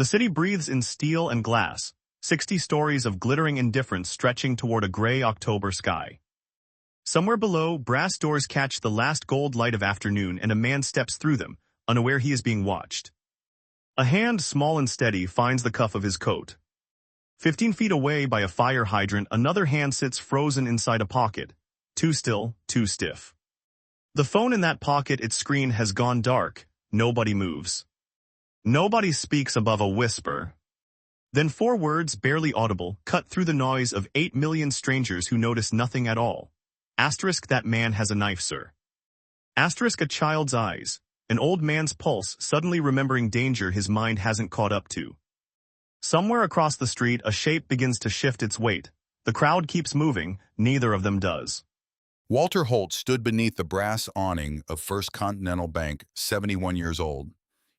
The city breathes in steel and glass, 60 stories of glittering indifference stretching toward a gray October sky. Somewhere below, brass doors catch the last gold light of afternoon and a man steps through them, unaware he is being watched. A hand, small and steady, finds the cuff of his coat. 15 feet away by a fire hydrant, another hand sits frozen inside a pocket, too still, too stiff. The phone in that pocket, its screen has gone dark. Nobody moves. Nobody speaks above a whisper. Then 4 words, barely audible, cut through the noise of 8 million strangers who notice nothing at all. Asterisk, that man has a knife, sir. Asterisk, a child's eyes. An old man's pulse, suddenly remembering danger his mind hasn't caught up to. Somewhere across the street, a shape begins to shift its weight. The crowd keeps moving, neither of them does. Walter Holt stood beneath the brass awning of First Continental Bank, 71 years old,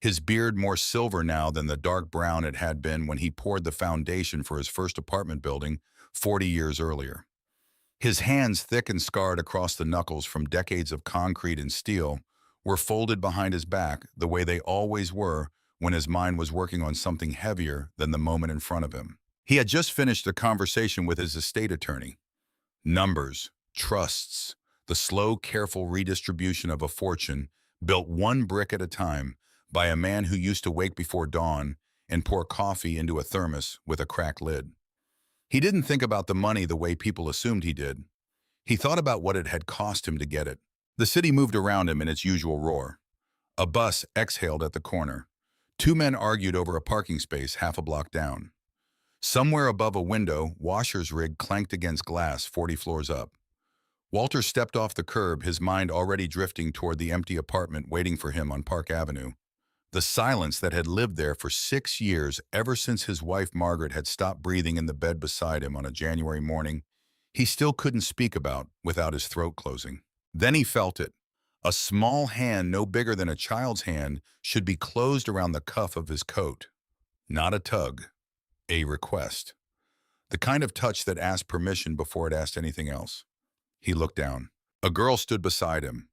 his beard more silver now than the dark brown it had been when he poured the foundation for his first apartment building 40 years earlier. His hands, thick and scarred across the knuckles from decades of concrete and steel, were folded behind his back the way they always were when his mind was working on something heavier than the moment in front of him. He had just finished a conversation with his estate attorney. Numbers, trusts, the slow, careful redistribution of a fortune built one brick at a time by a man who used to wake before dawn and pour coffee into a thermos with a cracked lid. He didn't think about the money the way people assumed he did. He thought about what it had cost him to get it. The city moved around him in its usual roar. A bus exhaled at the corner. 2 men argued over a parking space half a block down. Somewhere above a window, washer's rig clanked against glass 40 floors up. Walter stepped off the curb, his mind already drifting toward the empty apartment waiting for him on Park Avenue. The silence that had lived there for 6 years, ever since his wife Margaret had stopped breathing in the bed beside him on a January morning, he still couldn't speak about without his throat closing. Then he felt it. A small hand, no bigger than a child's hand, should be closed around the cuff of his coat. Not a tug, a request. The kind of touch that asked permission before it asked anything else. He looked down. A girl stood beside him.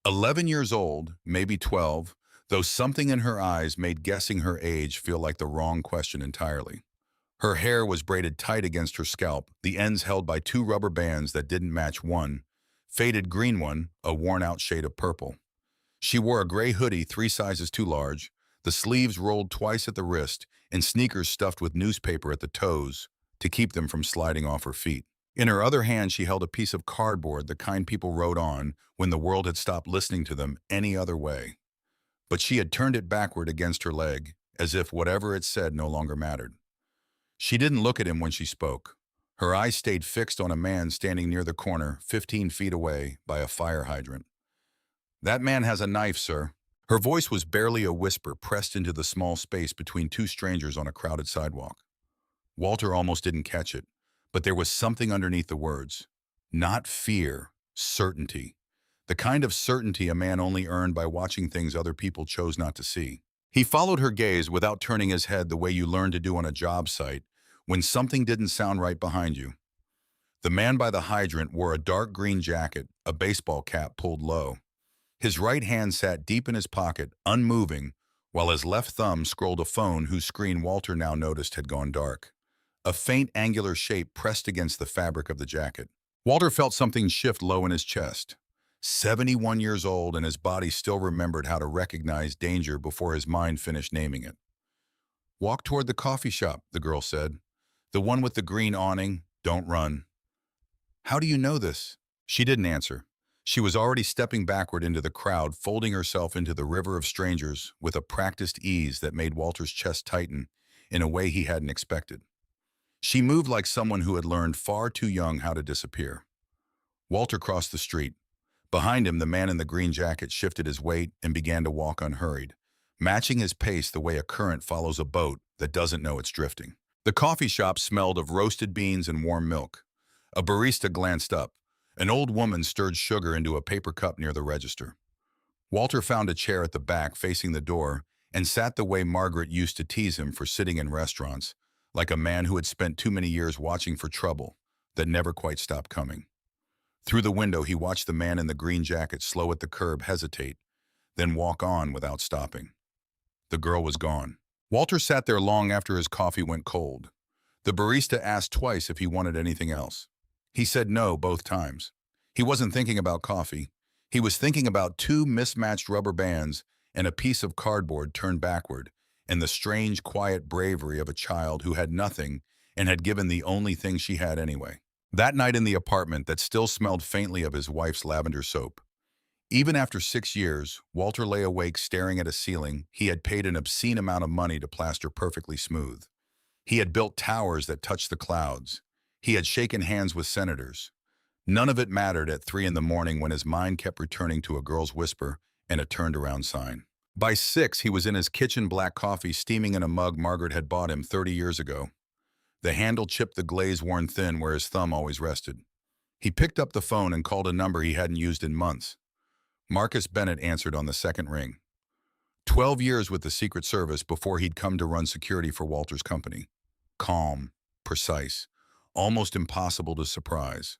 11 years old, maybe 12, though something in her eyes made guessing her age feel like the wrong question entirely. Her hair was braided tight against her scalp, the ends held by 2 rubber bands that didn't match one, faded green one, a worn-out shade of purple. She wore a gray hoodie 3 sizes too large, the sleeves rolled twice at the wrist, and sneakers stuffed with newspaper at the toes to keep them from sliding off her feet. In her other hand, she held a piece of cardboard, the kind people wrote on when the world had stopped listening to them any other way. But she had turned it backward against her leg, as if whatever it said no longer mattered. She didn't look at him when she spoke. Her eyes stayed fixed on a man standing near the corner, 15 feet away, by a fire hydrant. "That man has a knife, sir." Her voice was barely a whisper pressed into the small space between 2 strangers on a crowded sidewalk. Walter almost didn't catch it, but there was something underneath the words. Not fear, certainty. The kind of certainty a man only earned by watching things other people chose not to see. He followed her gaze without turning his head the way you learn to do on a job site when something didn't sound right behind you. The man by the hydrant wore a dark green jacket, a baseball cap pulled low. His right hand sat deep in his pocket, unmoving, while his left thumb scrolled a phone whose screen Walter now noticed had gone dark. A faint angular shape pressed against the fabric of the jacket. Walter felt something shift low in his chest. 71 years old, and his body still remembered how to recognize danger before his mind finished naming it. "Walk toward the coffee shop," the girl said. "The one with the green awning. Don't run." "How do you know this?" She didn't answer. She was already stepping backward into the crowd, folding herself into the river of strangers with a practiced ease that made Walter's chest tighten in a way he hadn't expected. She moved like someone who had learned far too young how to disappear. Walter crossed the street. Behind him, the man in the green jacket shifted his weight and began to walk unhurried, matching his pace the way a current follows a boat that doesn't know it's drifting. The coffee shop smelled of roasted beans and warm milk. A barista glanced up. An old woman stirred sugar into a paper cup near the register. Walter found a chair at the back facing the door and sat the way Margaret used to tease him for sitting in restaurants, like a man who had spent too many years watching for trouble that never quite stopped coming. Through the window, he watched the man in the green jacket slow at the curb, hesitate, then walk on without stopping. The girl was gone. Walter sat there long after his coffee went cold. The barista asked twice if he wanted anything else. He said no both times. He wasn't thinking about coffee. He was thinking about two mismatched rubber bands and a piece of cardboard turned backward, and the strange, quiet bravery of a child who had nothing and had given the only thing she had anyway. That night in the apartment that still smelled faintly of his wife's lavender soap. Even after 6 years, Walter lay awake staring at a ceiling he had paid an obscene amount of money to plaster perfectly smooth. He had built towers that touched the clouds. He had shaken hands with senators. None of it mattered at 3 in the morning when his mind kept returning to a girl's whisper and a turned-around sign. By 6, he was in his kitchen, black coffee steaming in a mug Margaret had bought him 30 years ago. The handle chipped, the glaze worn thin where his thumb always rested. He picked up the phone and called a number he hadn't used in months. Marcus Bennett answered on the second ring. 12 years with the Secret Service before he'd come to run security for Walter's company. Calm, precise, almost impossible to surprise.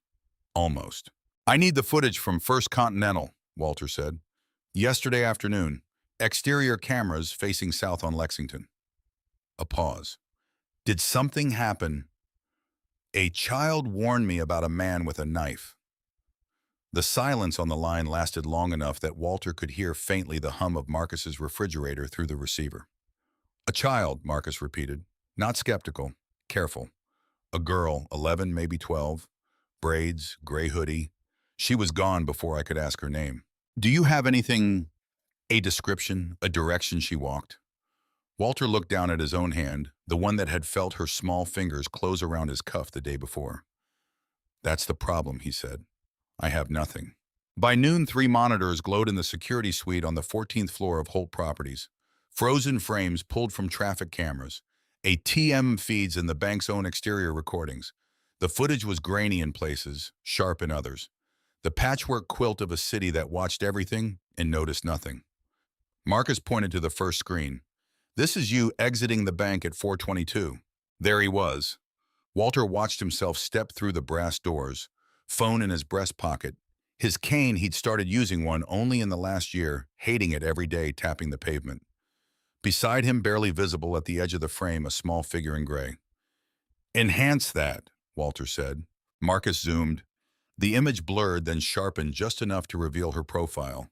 Almost. "I need the footage from First Continental," Walter said. "Yesterday afternoon. Exterior cameras facing south on Lexington." A pause. "Did something happen?" "A child warned me about a man with a knife." The silence on the line lasted long enough that Walter could hear faintly the hum of Marcus's refrigerator through the receiver. "A child," Marcus repeated, not skeptical, careful. "A girl, 11, maybe 12. Braids, gray hoodie. She was gone before I could ask her name." "Do you have anything, a description, a direction she walked?" Walter looked down at his own hand, the one that had felt her small fingers close around his cuff the day before. "That's the problem," he said. "I have nothing." By noon, 3 monitors glowed in the security suite on the 14th floor of Holt Properties. Frozen frames pulled from traffic cameras. ATM feeds in the bank's own exterior recordings. The footage was grainy in places, sharp in others. The patchwork quilt of a city that watched everything and noticed nothing. Marcus pointed to the first screen. "This is you exiting the bank at 4:22. There he was. Walter watched himself step through the brass doors, phone in his breast pocket. His cane, he'd started using one only in the last year, hating it every day, tapping the pavement. Beside him, barely visible at the edge of the frame, a small figure in gray. "Enhance that," Walter said. Marcus zoomed. The image blurred, then sharpened just enough to reveal her profile.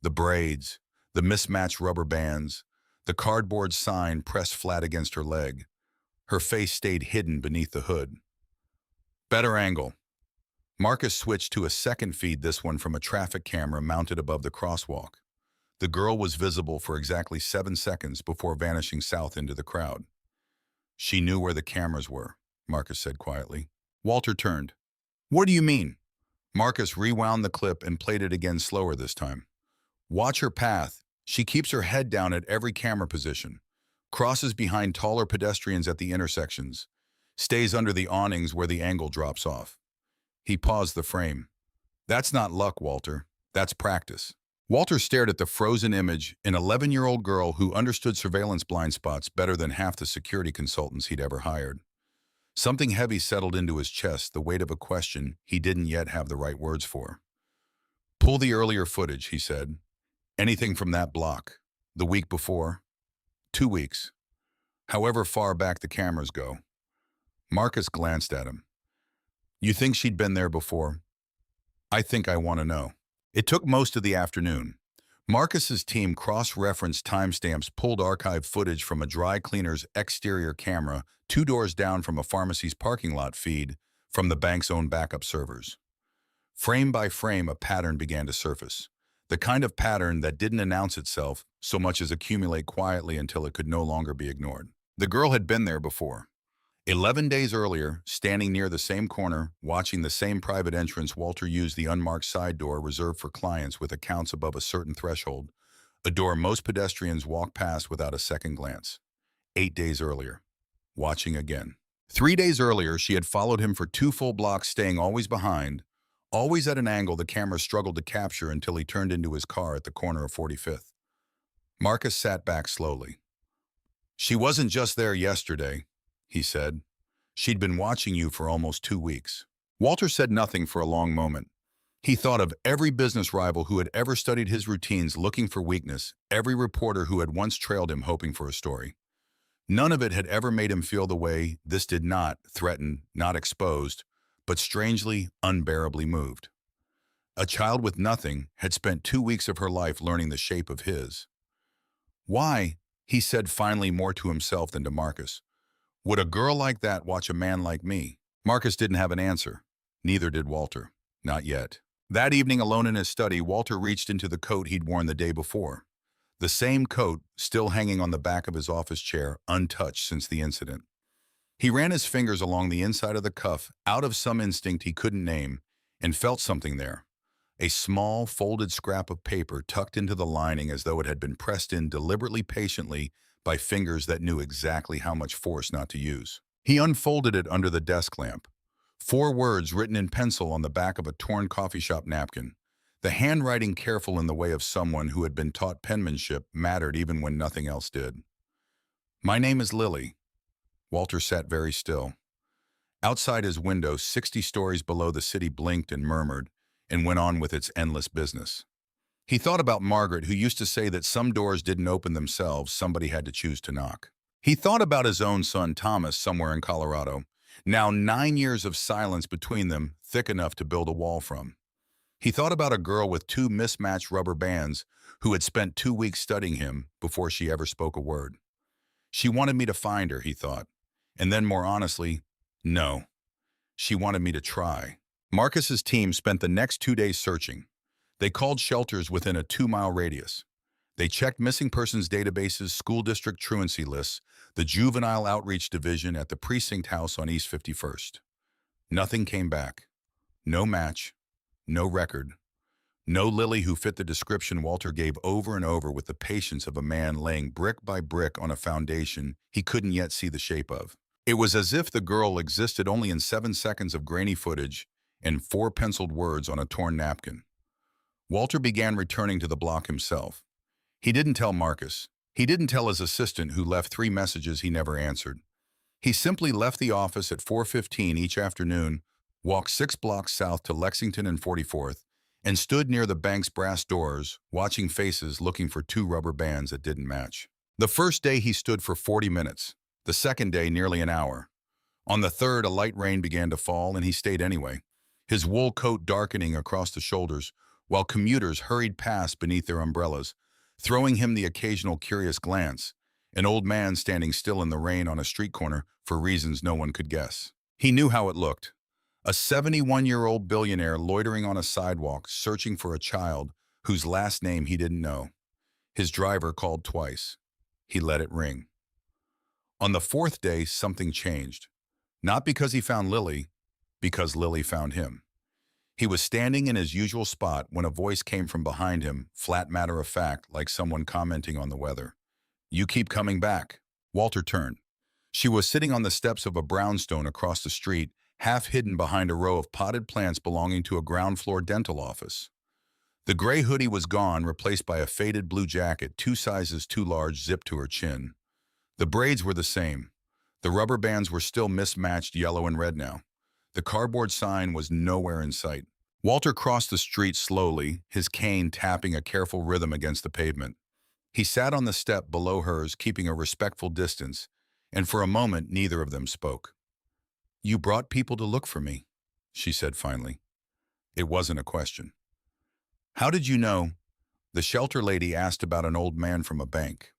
The braids, the mismatched rubber bands, the cardboard sign pressed flat against her leg. Her face stayed hidden beneath the hood. "Better angle." Marcus switched to a second feed, this one from a traffic camera mounted above the crosswalk. The girl was visible for exactly 7 seconds before vanishing south into the crowd. "She knew where the cameras were," Marcus said quietly. Walter turned. "What do you mean?" Marcus rewound the clip and played it again, slower this time. "Watch her path. She keeps her head down at every camera position. Crosses behind taller pedestrians at the intersections. Stays under the awnings where the angle drops off." He paused the frame. "That's not luck, Walter. That's practice." Walter stared at the frozen image, an 11-year-old girl who understood surveillance blind spots better than half the security consultants he'd ever hired. Something heavy settled into his chest, the weight of a question he didn't yet have the right words for. "Pull the earlier footage," he said. "Anything from that block. The week before. 2 weeks. However far back the cameras go." Marcus glanced at him. "You think she'd been there before?" "I think I want to know." It took most of the afternoon. Marcus's team cross-referenced timestamps, pulled archive footage from a dry cleaner's exterior camera, 2 doors down from a pharmacy's parking lot feed, from the bank's own backup servers. Frame by frame, a pattern began to surface. The kind of pattern that didn't announce itself so much as accumulate quietly until it could no longer be ignored. The girl had been there before. 11 days earlier, standing near the same corner, watching the same private entrance, Walter used the unmarked side door reserved for clients with accounts above a certain threshold, a door most pedestrians walk past without a second glance. 8 days earlier, watching again. 3 days earlier, she had followed him for 2 full blocks, staying always behind, always at an angle the camera struggled to capture until he turned into his car at the corner of 45th. Marcus sat back slowly. "She wasn't just there yesterday," he said. "She'd been watching you for almost 2 weeks. Walter said nothing for a long moment. He thought of every business rival who had ever studied his routines looking for weakness, every reporter who had once trailed him hoping for a story. None of it had ever made him feel the way this did not, threatened, not exposed, but strangely, unbearably moved. A child with nothing had spent 2 weeks of her life learning the shape of his. Why, he said finally more to himself than to Marcus, would a girl like that watch a man like me? Marcus didn't have an answer. Neither did Walter. Not yet. That evening, alone in his study, Walter reached into the coat he'd worn the day before. The same coat, still hanging on the back of his office chair, untouched since the incident. He ran his fingers along the inside of the cuff, out of some instinct he couldn't name, and felt something there. A small, folded scrap of paper tucked into the lining as though it had been pressed in deliberately patiently by fingers that knew exactly how much force not to use. He unfolded it under the desk lamp. 4 words written in pencil on the back of a torn coffee shop napkin. The handwriting careful in the way of someone who had been taught penmanship mattered even when nothing else did. My name is Lily. Walter sat very still. Outside his window, 60 stories below, the city blinked and murmured and went on with its endless business. He thought about Margaret, who used to say that some doors didn't open themselves, somebody had to choose to knock. He thought about his own son, Thomas, somewhere in Colorado. Now 9 years of silence between them, thick enough to build a wall from. He thought about a girl with 2 mismatched rubber bands who had spent 2 weeks studying him before she ever spoke a word. She wanted me to find her, he thought. And then more honestly, no. She wanted me to try. Marcus's team spent the next 2 days searching. They called shelters within a 2-mile radius. They checked missing persons databases, school district truancy lists, the juvenile outreach division at the precinct house on East 51st. Nothing came back. No match. No record. No Lily who fit the description Walter gave over and over with the patience of a man laying brick by brick on a foundation he couldn't yet see the shape of. It was as if the girl existed only in 7 seconds of grainy footage and 4 penciled words on a torn napkin. Walter began returning to the block himself. He didn't tell Marcus. He didn't tell his assistant, who left 3 messages he never answered. He simply left the office at 4:15 each afternoon, walked 6 blocks south to Lexington and 44th, and stood near the bank's brass doors, watching faces looking for 2 rubber bands that didn't match. The first day he stood for 40 minutes. The second day, nearly an hour. On the third, a light rain began to fall, and he stayed anyway, his wool coat darkening across the shoulders, while commuters hurried past beneath their umbrellas, throwing him the occasional curious glance, an old man standing still in the rain on a street corner for reasons no one could guess. He knew how it looked. A 71-year-old billionaire loitering on a sidewalk, searching for a child whose last name he didn't know. His driver called twice. He let it ring. On the 4th day, something changed. Not because he found Lily, because Lily found him. He was standing in his usual spot when a voice came from behind him, flat matter of fact, like someone commenting on the weather. You keep coming back. Walter turned. She was sitting on the steps of a brownstone across the street, half hidden behind a row of potted plants belonging to a ground-floor dental office. The gray hoodie was gone, replaced by a faded blue jacket 2 sizes too large zipped to her chin. The braids were the same. The rubber bands were still mismatched yellow and red now. The cardboard sign was nowhere in sight. Walter crossed the street slowly, his cane tapping a careful rhythm against the pavement. He sat on the step below hers, keeping a respectful distance, and for a moment neither of them spoke. You brought people to look for me, she said finally. It wasn't a question. How did you know? The shelter lady asked about an old man from a bank.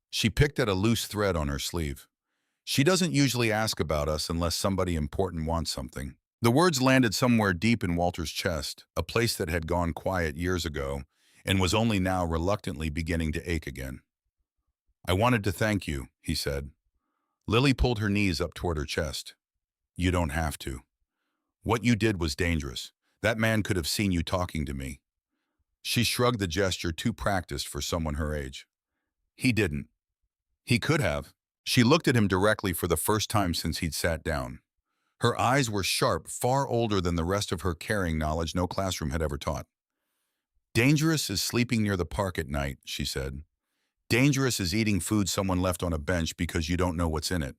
She picked at a loose thread on her sleeve. She doesn't usually ask about us unless somebody important wants something. The words landed somewhere deep in Walter's chest, a place that had gone quiet years ago and was only now reluctantly beginning to ache again. I wanted to thank you, he said. Lily pulled her knees up toward her chest. You don't have to. What you did was dangerous. That man could have seen you talking to me. She shrugged, the gesture too practiced for someone her age. He didn't. He could have. She looked at him directly for the first time since he'd sat down. Her eyes were sharp, far older than the rest of her, carrying knowledge no classroom had ever taught. Dangerous is sleeping near the park at night, she said. Dangerous is eating food someone left on a bench because you don't know what's in it.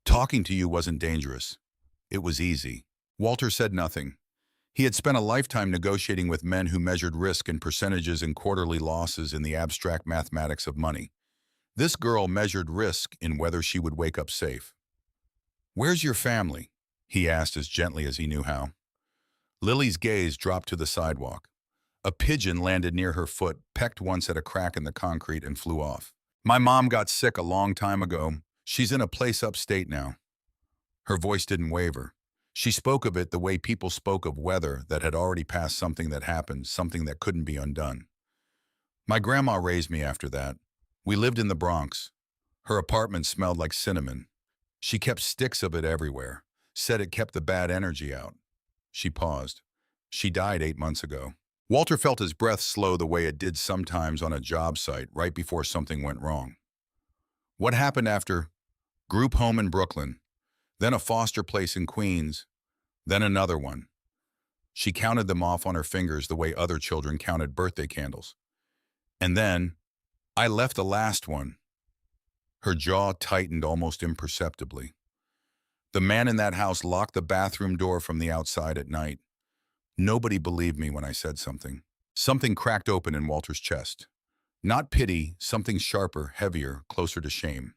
Talking to you wasn't dangerous. It was easy. Walter said nothing. He had spent a lifetime negotiating with men who measured risk in percentages and quarterly losses in the abstract mathematics of money. This girl measured risk in whether she would wake up safe. "Where's your family?" he asked as gently as he knew how. Lily's gaze dropped to the sidewalk. A pigeon landed near her foot, pecked once at a crack in the concrete, and flew off. "My mom got sick a long time ago. She's in a place upstate now." Her voice didn't waver. She spoke of it the way people spoke of weather that had already passed, something that happened, something that couldn't be undone. "My grandma raised me after that. We lived in the Bronx. Her apartment smelled like cinnamon. She kept sticks of it everywhere, said it kept the bad energy out." She paused. "She died 8 months ago." Walter felt his breath slow the way it did sometimes on a job site right before something went wrong. "What happened after?" "Group home in Brooklyn, then a foster place in Queens, then another one." She counted them off on her fingers the way other children counted birthday candles. "And then, I left the last one." Her jaw tightened almost imperceptibly. "The man in that house locked the bathroom door from the outside at night. Nobody believed me when I said something." Something cracked open in Walter's chest. Not pity, something sharper, heavier, closer to shame.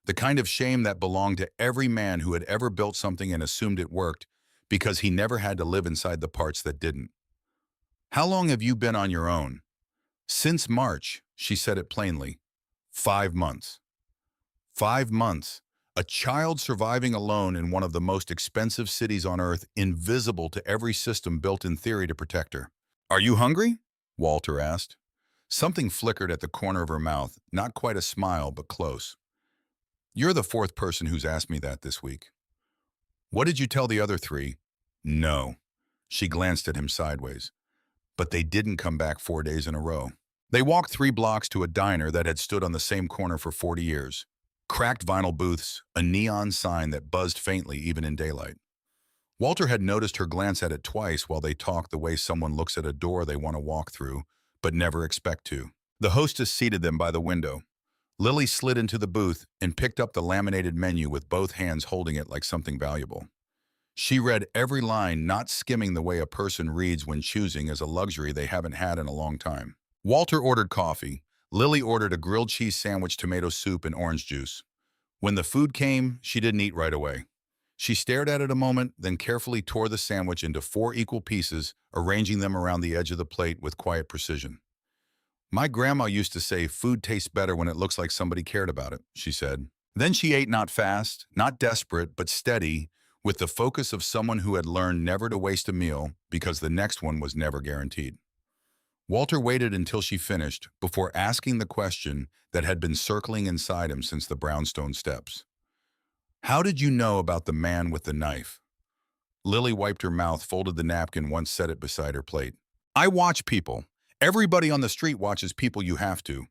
The kind of shame that belonged to every man who had ever built something and assumed it worked because he never had to live inside the parts that didn't. "How long have you been on your own?" "Since March," she said it plainly. 5 months. 5 months. A child surviving alone in one of the most expensive cities on earth, invisible to every system built in theory to protect her. "Are you hungry?" Walter asked. Something flickered at the corner of her mouth, not quite a smile, but close. "You're the 4th person who's asked me that this week." "What did you tell the other 3? "No." She glanced at him sideways. "But they didn't come back 4 days in a row." They walked 3 blocks to a diner that had stood on the same corner for 40 years. Cracked vinyl booths, a neon sign that buzzed faintly even in daylight. Walter had noticed her glance at it twice while they talked, the way someone looks at a door they want to walk through, but never expect to. The hostess seated them by the window. Lily slid into the booth and picked up the laminated menu with both hands, holding it like something valuable. She read every line, not skimming the way a person reads when choosing as a luxury they haven't had in a long time. Walter ordered coffee. Lily ordered a grilled cheese sandwich, tomato soup, and orange juice. When the food came, she didn't eat right away. She stared at it a moment, then carefully tore the sandwich into 4 equal pieces, arranging them around the edge of the plate with quiet precision. "My grandma used to say food tastes better when it looks like somebody cared about it," she said. Then she ate, not fast, not desperate, but steady, with the focus of someone who had learned never to waste a meal because the next one was never guaranteed. Walter waited until she finished before asking the question that had been circling inside him since the brownstone steps. "How did you know about the man with the knife?" Lily wiped her mouth, folded the napkin once, set it beside her plate. "I watch people. Everybody on the street watches people, you have to.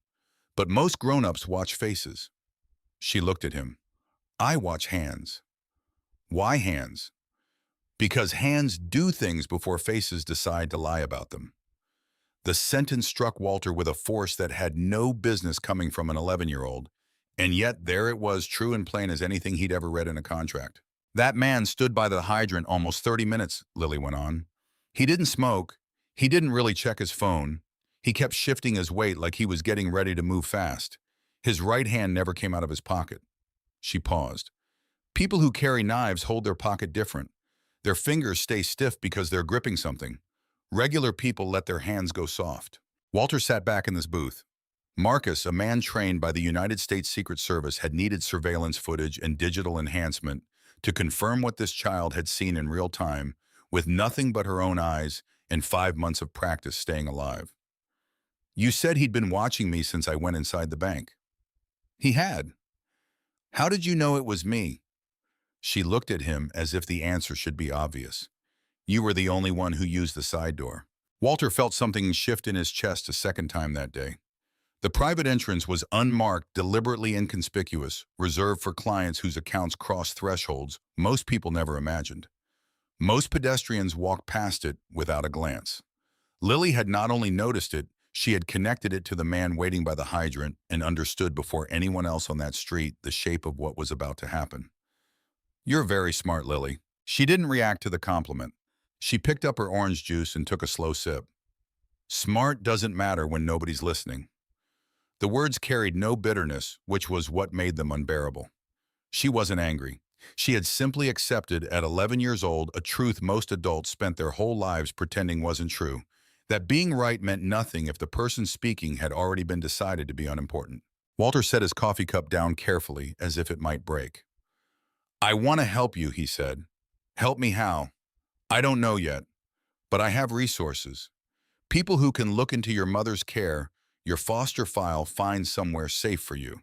But most grown-ups watch faces." She looked at him. "I watch hands." "Why hands?" "Because hands do things before faces decide to lie about them." The sentence struck Walter with a force that had no business coming from an 11-year-old, and yet there it was, true and plain as anything he'd ever read in a contract. "That man stood by the hydrant almost 30 minutes, Lily went on. "He didn't smoke. He didn't really check his phone. He kept shifting his weight like he was getting ready to move fast. His right hand never came out of his pocket." She paused. "People who carry knives hold their pocket different. Their fingers stay stiff because they're gripping something. Regular people let their hands go soft." Walter sat back in his booth. Marcus, a man trained by the United States Secret Service, had needed surveillance footage and digital enhancement to confirm what this child had seen in real time, with nothing but her own eyes and 5 months of practice staying alive. "You said he'd been watching me since I went inside the bank." "He had." "How did you know it was me?" She looked at him as if the answer should be obvious. "You were the only one who used the side door." Walter felt something shift in his chest a second time that day. The private entrance was unmarked, deliberately inconspicuous, reserved for clients whose accounts crossed thresholds most people never imagined. Most pedestrians walked past it without a glance. Lily had not only noticed it, she had connected it to the man waiting by the hydrant and understood before anyone else on that street the shape of what was about to happen. "You're very smart, Lily." She didn't react to the compliment. She picked up her orange juice and took a slow sip. "Smart doesn't matter when nobody's listening." The words carried no bitterness, which was what made them unbearable. She wasn't angry. She had simply accepted at 11 years old a truth most adults spent their whole lives pretending wasn't true, that being right meant nothing if the person speaking had already been decided to be unimportant. Walter set his coffee cup down carefully, as if it might break. "I want to help you," he said. "Help me how? I don't know yet, but I have resources. People who can look into your mother's care, your foster file, find somewhere safe for you."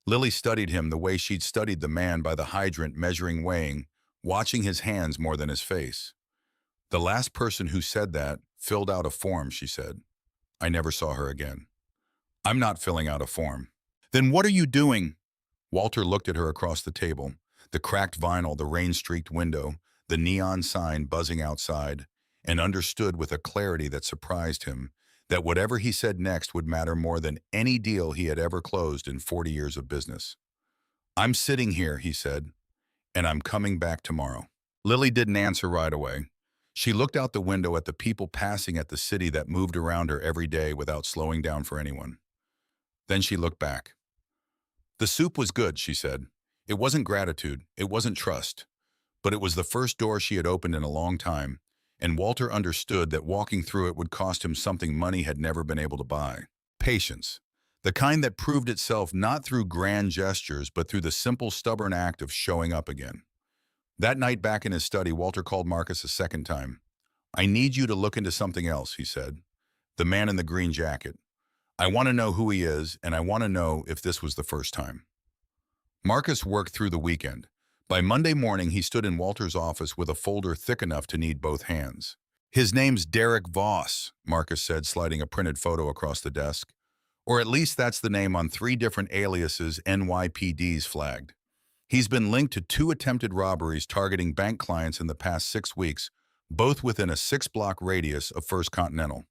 Lily studied him the way she'd studied the man by the hydrant measuring weighing, watching his hands more than his face. "The last person who said that filled out a form," she said. "I never saw her again." "I'm not filling out a form." "Then what are you doing?" Walter looked at her across the table, the cracked vinyl, the rain-streaked window, the neon sign buzzing outside, and understood with a clarity that surprised him that whatever he said next would matter more than any deal he had ever closed in 40 years of business. "I'm sitting here," he said, "and I'm coming back tomorrow." Lily didn't answer right away. She looked out the window at the people passing at the city that moved around her every day without slowing down for anyone. Then she looked back. "The soup was good," she said. It wasn't gratitude, it wasn't trust, but it was the first door she had opened in a long time, and Walter understood that walking through it would cost him something money had never been able to buy. Patience. The kind that proved itself not through grand gestures, but through the simple, stubborn act of showing up again. That night back in his study, Walter called Marcus a second time. "I need you to look into something else," he said. "The man in the green jacket. I want to know who he is, and I want to know if this was the first time." Marcus worked through the weekend. By Monday morning, he stood in Walter's office with a folder thick enough to need both hands. "His name's Derek Voss," Marcus said, sliding a printed photo across the desk. "Or at least that's the name on 3 different aliases NYPD's flagged. He's been linked to 2 attempted robberies targeting bank clients in the past 6 weeks, both within a 6-block radius of First Continental.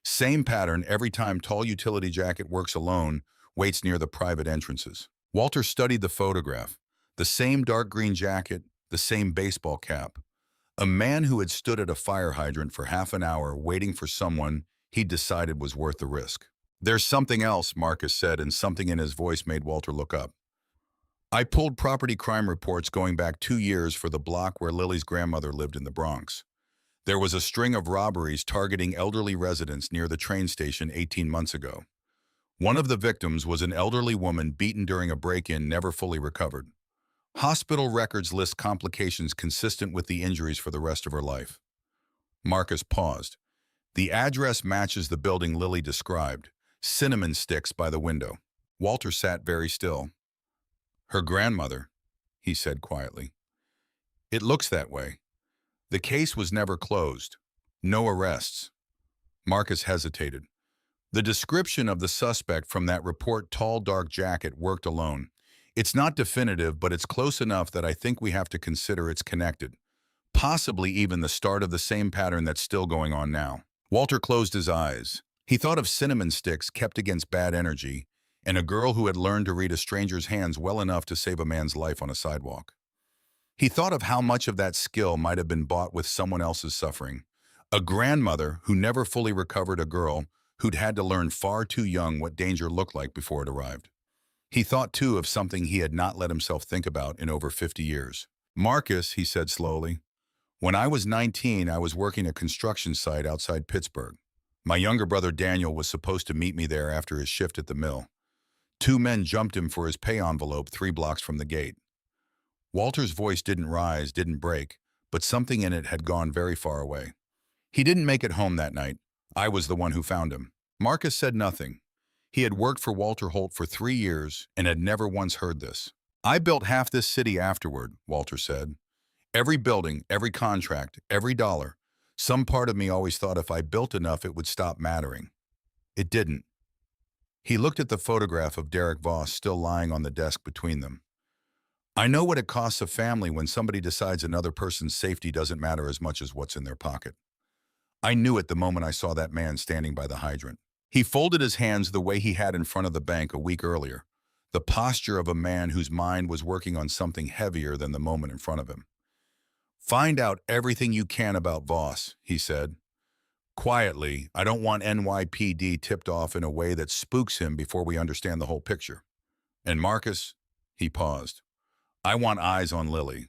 Same pattern every time tall utility jacket works alone, waits near the private entrances." Walter studied the photograph. The same dark green jacket, the same baseball cap. A man who had stood at a fire hydrant for half an hour waiting for someone he'd decided was worth the risk. "There's something else," Marcus said, and something in his voice made Walter look up. "I pulled property crime reports going back 2 years for the block where Lily's grandmother lived in the Bronx. There was a string of robberies targeting elderly residents near the train station 18 months ago. One of the victims was an elderly woman beaten during a break-in, never fully recovered. Hospital records list complications consistent with the injuries for the rest of her life." Marcus paused. "The address matches the building Lily described, cinnamon sticks by the window." Walter sat very still. "Her grandmother," he said quietly. "It looks that way. The case was never closed. No arrests." Marcus hesitated. The description of the suspect from that report, tall, dark jacket, worked alone. "It's not definitive, but it's close enough that I think we have to consider it's connected. Possibly even the start of the same pattern that's still going on now." Walter closed his eyes. He thought of cinnamon sticks kept against bad energy, and a girl who had learned to read a stranger's hands well enough to save a man's life on a sidewalk. He thought of how much of that skill might have been bought with someone else's suffering. A grandmother who never fully recovered, a girl who'd had to learn far too young what danger looked like before it arrived. He thought, too, of something he had not let himself think about in over 50 years. "Marcus," he said slowly, "when I was 19, I was working a construction site outside Pittsburgh. My younger brother Daniel was supposed to meet me there after his shift at the mill. 2 men jumped him for his pay envelope 3 blocks from the gate." Walter's voice didn't rise, didn't break, but something in it had gone very far away. "He didn't make it home that night. I was the one who found him." Marcus said nothing. He had worked for Walter Holt for 3 years and had never once heard this. "I built half this city afterward," Walter said. "Every building, every contract, every dollar. Some part of me always thought if I built enough it would stop mattering. It didn't." He looked at the photograph of Derek Voss still lying on the desk between them. "I know what it costs a family when somebody decides another person's safety doesn't matter as much as what's in their pocket. I knew it the moment I saw that man standing by the hydrant." He folded his hands the way he had in front of the bank a week earlier, the posture of a man whose mind was working on something heavier than the moment in front of him. "Find out everything you can about Voss," he said. Quietly, I don't want NYPD tipped off in a way that spooks him before we understand the whole picture. And Marcus, he paused. I want eyes on Lily,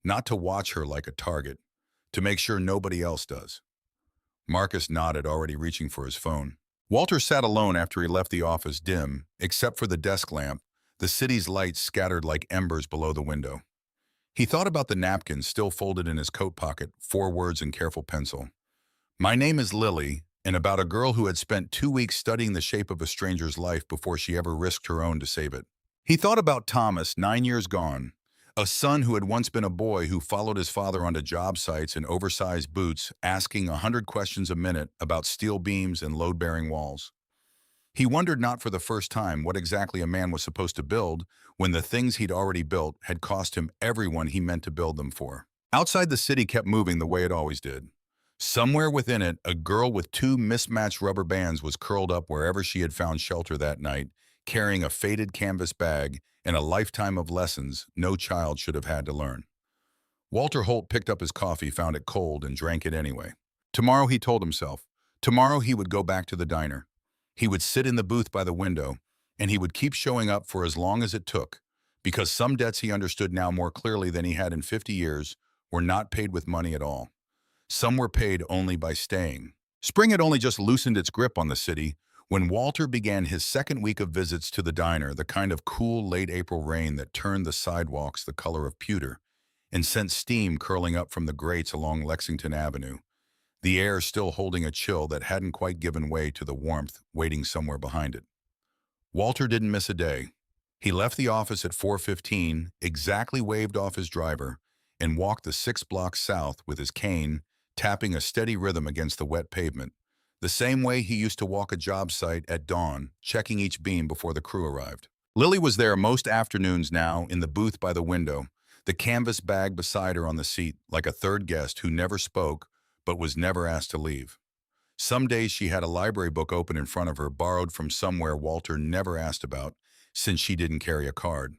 not to watch her like a target, to make sure nobody else does. Marcus nodded, already reaching for his phone. Walter sat alone after he left the office, dim, except for the desk lamp, the city's lights scattered like embers below the window. He thought about the napkin still folded in his coat pocket, 4 words in careful pencil. My name is Lily, and about a girl who had spent 2 weeks studying the shape of a stranger's life before she ever risked her own to save it. He thought about Thomas, 9 years gone, a son who had once been a boy who followed his father onto job sites in oversized boots, asking 100 questions a minute about steel beams and load-bearing walls. He wondered not for the first time what exactly a man was supposed to build when the things he'd already built had cost him everyone he meant to build them for. Outside, the city kept moving the way it always did. Somewhere within it, a girl with 2 mismatched rubber bands was curled up wherever she had found shelter that night, carrying a faded canvas bag and a lifetime of lessons no child should have had to learn. Walter Holt picked up his coffee, found it cold, and drank it anyway. Tomorrow, he told himself, tomorrow he would go back to the diner. He would sit in the booth by the window, and he would keep showing up for as long as it took, because some debts he understood now more clearly than he had in 50 years were not paid with money at all. Some were paid only by staying. Spring had only just loosened its grip on the city when Walter began his second week of visits to the diner, the kind of cool late April rain that turned the sidewalks the color of pewter and sent steam curling up from the grates along Lexington Avenue, the air still holding a chill that hadn't quite given way to the warmth waiting somewhere behind it. Walter didn't miss a day. He left the office at 4:15, exactly waved off his driver, and walked the 6 blocks south with his cane, tapping a steady rhythm against the wet pavement, the same way he used to walk a job site at dawn, checking each beam before the crew arrived. Lily was there most afternoons now, in the booth by the window, the canvas bag beside her on the seat, like a third guest who never spoke but was never asked to leave. Some days she had a library book open in front of her, borrowed from somewhere Walter never asked about, since she didn't carry a card.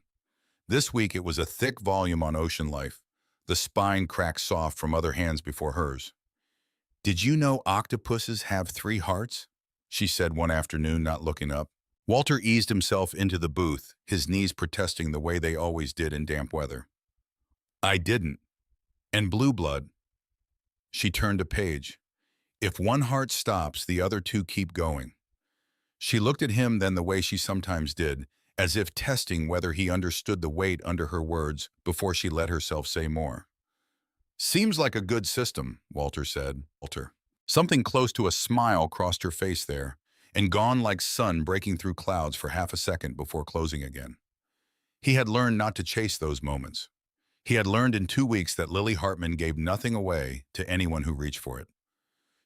This week it was a thick volume on ocean life, the spine cracked soft from other hands before hers. Did you know octopuses have 3 hearts? She said one afternoon, not looking up. Walter eased himself into the booth, his knees protesting the way they always did in damp weather. I didn't. And blue blood. She turned a page. If one heart stops, the other 2 keep going. She looked at him then the way she sometimes did, as if testing whether he understood the weight under her words before she let herself say more. Seems like a good system, Walter said. Walter. Something close to a smile crossed her face there, and gone like sun breaking through clouds for half a second before closing again. He had learned not to chase those moments. He had learned in 2 weeks that Lily Hartman gave nothing away to anyone who reached for it.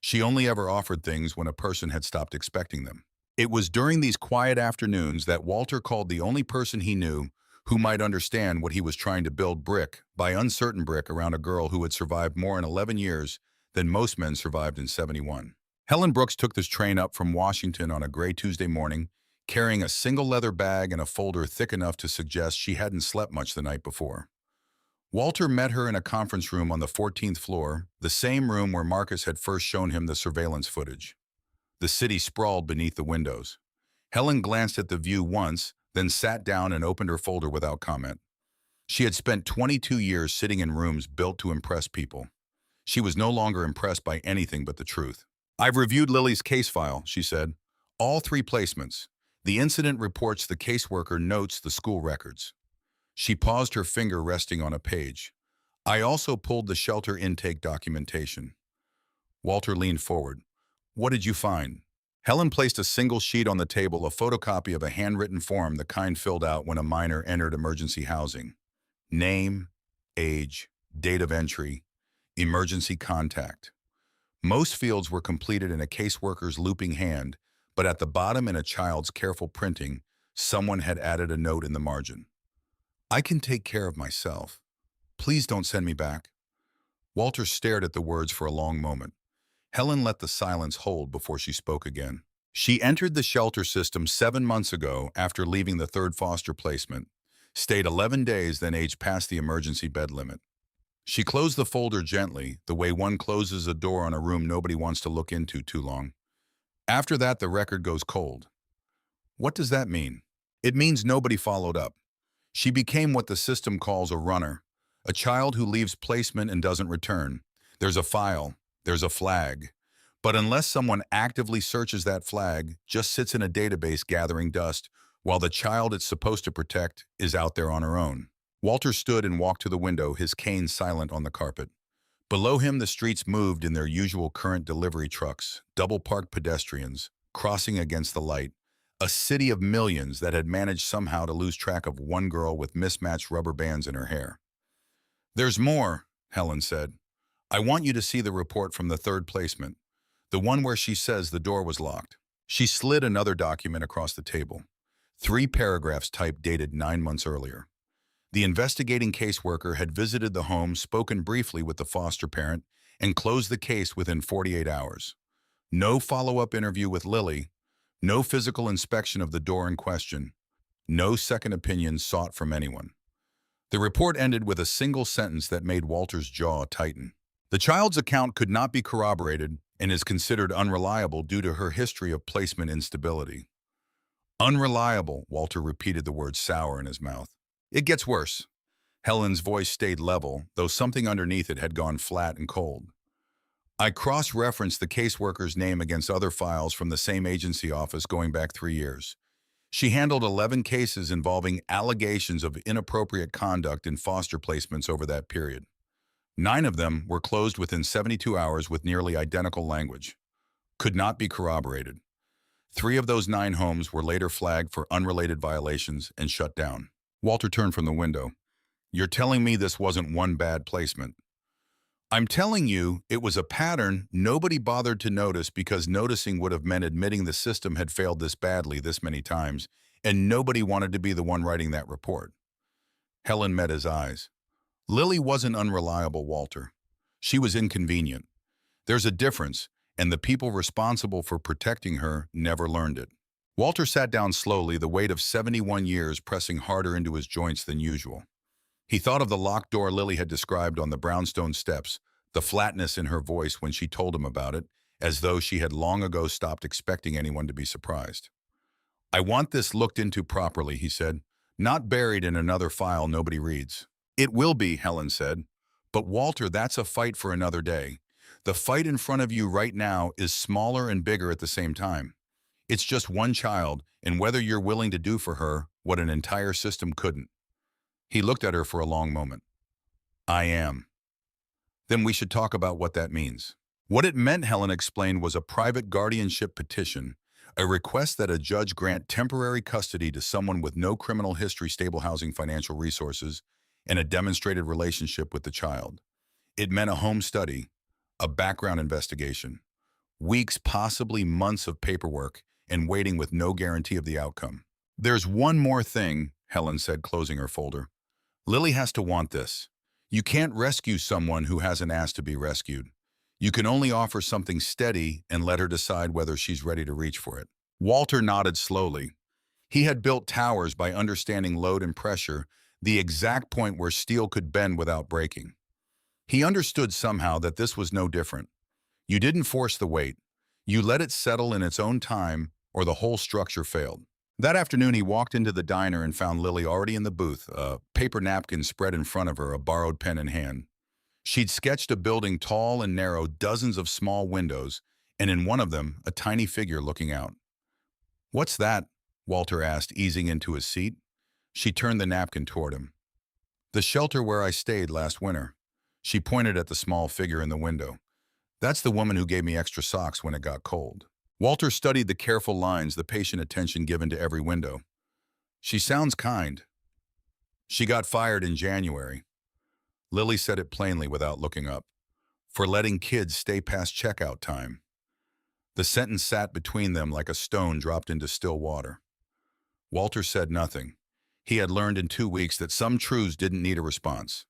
She only ever offered things when a person had stopped expecting them. It was during these quiet afternoons that Walter called the only person he knew who might understand what he was trying to build, brick by uncertain brick, around a girl who had survived more in 11 years than most men survived in 71. Helen Brooks took this train up from Washington on a gray Tuesday morning, carrying a single leather bag and a folder thick enough to suggest she hadn't slept much the night before. Walter met her in a conference room on the 14th floor, the same room where Marcus had first shown him the surveillance footage. The city sprawled beneath the windows. Helen glanced at the view once, then sat down and opened her folder without comment. She had spent 22 years sitting in rooms built to impress people. She was no longer impressed by anything but the truth. I've reviewed Lily's case file, she said. All 3 placements. The incident reports, the caseworker notes the school records. She paused, her finger resting on a page. I also pulled the shelter intake documentation. Walter leaned forward. What did you find? Helen placed a single sheet on the table, a photocopy of a handwritten form, the kind filled out when a minor entered emergency housing. Name, age, date of entry, emergency contact. Most fields were completed in a caseworker's looping hand, but at the bottom, in a child's careful printing, someone had added a note in the margin. I can take care of myself. Please don't send me back. Walter stared at the words for a long moment. Helen let the silence hold before she spoke again. She entered the shelter system 7 months ago after leaving the 3rd foster placement, stayed 11 days, then aged past the emergency bed limit. She closed the folder gently, the way one closes a door on a room nobody wants to look into too long. After that, the record goes cold. What does that mean? It means nobody followed up. She became what the system calls a runner, a child who leaves placement and doesn't return. There's a file, there's a flag. But unless someone actively searches that flag, just sits in a database gathering dust, while the child it's supposed to protect is out there on her own. Walter stood and walked to the window, his cane silent on the carpet. Below him, the streets moved in their usual current delivery trucks, double-parked pedestrians, crossing against the light. A city of millions that had managed somehow to lose track of one girl with mismatched rubber bands in her hair. "There's more," Helen said. "I want you to see the report from the third placement, the one where she says the door was locked." She slid another document across the table. 3 paragraphs typed dated 9 months earlier. The investigating caseworker had visited the home, spoken briefly with the foster parent, and closed the case within 48 hours. No follow-up interview with Lily, no physical inspection of the door in question, no second opinion sought from anyone. The report ended with a single sentence that made Walter's jaw tighten. The child's account could not be corroborated and is considered unreliable due to her history of placement instability. Unreliable, Walter repeated the word sour in his mouth. It gets worse. Helen's voice stayed level, though something underneath it had gone flat and cold. I cross-referenced the caseworker's name against other files from the same agency office going back 3 years. She handled 11 cases involving allegations of inappropriate conduct in foster placements over that period. 9 of them were closed within 72 hours with nearly identical language. Could not be corroborated. 3 of those 9 homes were later flagged for unrelated violations and shut down. Walter turned from the window. "You're telling me this wasn't one bad placement?" "I'm telling you it was a pattern nobody bothered to notice because noticing would have meant admitting the system had failed this badly this many times, and nobody wanted to be the one writing that report." Helen met his eyes. "Lily wasn't unreliable, Walter. She was inconvenient. There's a difference, and the people responsible for protecting her never learned it." Walter sat down slowly, the weight of 71 years pressing harder into his joints than usual. He thought of the locked door Lily had described on the brownstone steps, the flatness in her voice when she told him about it, as though she had long ago stopped expecting anyone to be surprised. "I want this looked into properly," he said, "not buried in another file nobody reads." "It will be," Helen said. "But Walter, that's a fight for another day. The fight in front of you right now is smaller and bigger at the same time. It's just one child, and whether you're willing to do for her what an entire system couldn't." He looked at her for a long moment. "I am." "Then we should talk about what that means." What it meant, Helen explained, was a private guardianship petition, a request that a judge grant temporary custody to someone with no criminal history, stable housing, financial resources, and a demonstrated relationship with the child. It meant a home study, a background investigation, weeks, possibly months of paperwork, and waiting with no guarantee of the outcome. "There's one more thing," Helen said, closing her folder. "Lily has to want this. You can't rescue someone who hasn't asked to be rescued. You can only offer something steady and let her decide whether she's ready to reach for it." Walter nodded slowly. He had built towers by understanding load and pressure, the exact point where steel could bend without breaking. He understood somehow that this was no different. You didn't force the weight. You let it settle in its own time, or the whole structure failed. That afternoon, he walked into the diner and found Lily already in the booth, a paper napkin spread in front of her, a borrowed pen in hand. She'd sketched a building tall and narrow, dozens of small windows, and in one of them, a tiny figure looking out. "What's that?" Walter asked, easing into his seat. She turned the napkin toward him. "The shelter where I stayed last winter." She pointed at the small figure in the window. "That's the woman who gave me extra socks when it got cold." Walter studied the careful lines, the patient attention given to every window. "She sounds kind." "She got fired in January." Lily said it plainly without looking up. "For letting kids stay past checkout time." The sentence sat between them like a stone dropped into still water. Walter said nothing. He had learned in 2 weeks that some truths didn't need a response.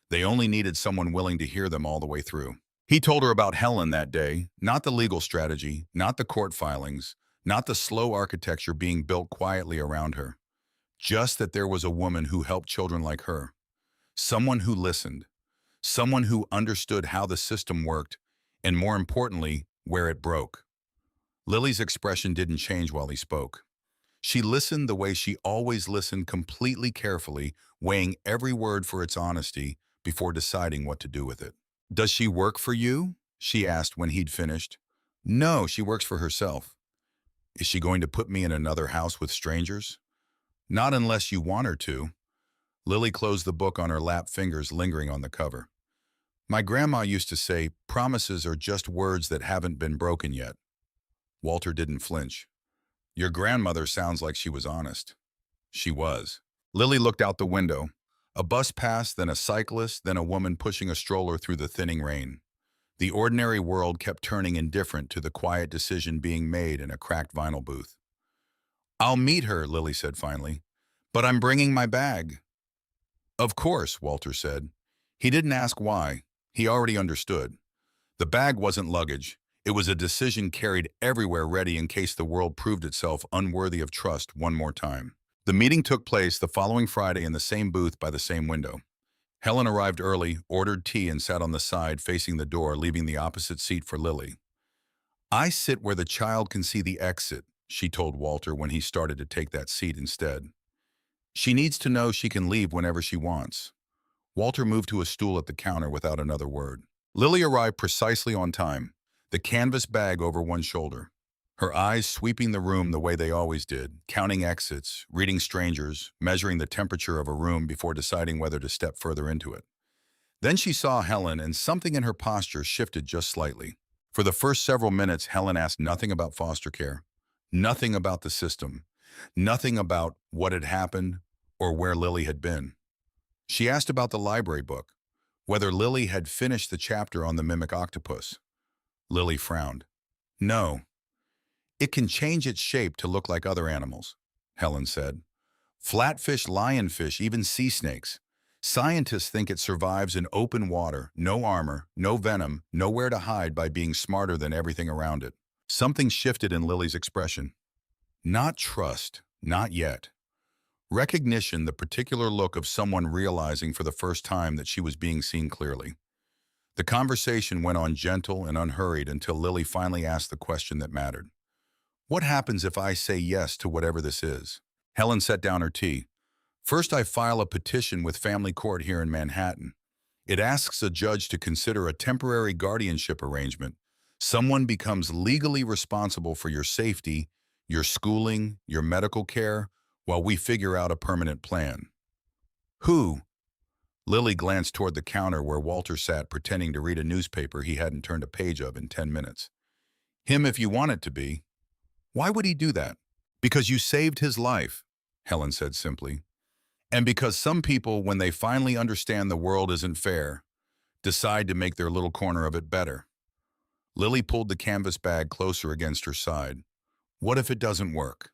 They only needed someone willing to hear them all the way through. He told her about Helen that day, not the legal strategy, not the court filings, not the slow architecture being built quietly around her. Just that there was a woman who helped children like her. Someone who listened. someone who understood how the system worked, and more importantly, where it broke. Lily's expression didn't change while he spoke. She listened the way she always listened, completely carefully, weighing every word for its honesty before deciding what to do with it. "Does she work for you?" she asked when he'd finished. "No, she works for herself." "Is she going to put me in another house with strangers?" "Not unless you want her to." Lily closed the book on her lap, fingers lingering on the cover. "My grandma used to say, promises are just words that haven't been broken yet." Walter didn't flinch. "Your grandmother sounds like she was honest." She was. Lily looked out the window. A bus passed, then a cyclist, then a woman pushing a stroller through the thinning rain. The ordinary world kept turning indifferent to the quiet decision being made in a cracked vinyl booth. "I'll meet her," Lily said finally. "But I'm bringing my bag." "Of course," Walter said. He didn't ask why. He already understood. The bag wasn't luggage. It was a decision carried everywhere, ready in case the world proved itself unworthy of trust one more time. The meeting took place the following Friday in the same booth by the same window. Helen arrived early, ordered tea, and sat on the side facing the door, leaving the opposite seat for Lily. "I sit where the child can see the exit," she told Walter when he started to take that seat instead. "She needs to know she can leave whenever she wants." Walter moved to a stool at the counter without another word. Lily arrived precisely on time, the canvas bag over one shoulder. Her eyes sweeping the room the way they always did, counting exits, reading strangers, measuring the temperature of a room before deciding whether to step further into it. Then she saw Helen, and something in her posture shifted just slightly. For the first several minutes, Helen asked nothing about foster care, nothing about the system, nothing about what had happened or where Lily had been. She asked about the library book, whether Lily had finished the chapter on the mimic octopus. Lily frowned. "No. It can change its shape to look like other animals," Helen said. "Flatfish, lionfish, even sea snakes. Scientists think it survives in open water, no armor, no venom, nowhere to hide by being smarter than everything around it." Something shifted in Lily's expression. Not trust, not yet. Recognition, the particular look of someone realizing for the first time that she was being seen clearly. The conversation went on gentle and unhurried until Lily finally asked the question that mattered. "What happens if I say yes to whatever this is?" Helen set down her tea. "First, I file a petition with family court here in Manhattan. It asks a judge to consider a temporary guardianship arrangement. Someone becomes legally responsible for your safety, your schooling, your medical care, while we figure out a permanent plan." "Who?" Lily glanced toward the counter where Walter sat, pretending to read a newspaper he hadn't turned a page of in 10 minutes. "Him if you want it to be." "Why would he do that?" "Because you saved his life," Helen said simply. "And because some people, when they finally understand the world isn't fair, decide to make their little corner of it better." Lily pulled the canvas bag closer against her side. "What if it doesn't work?"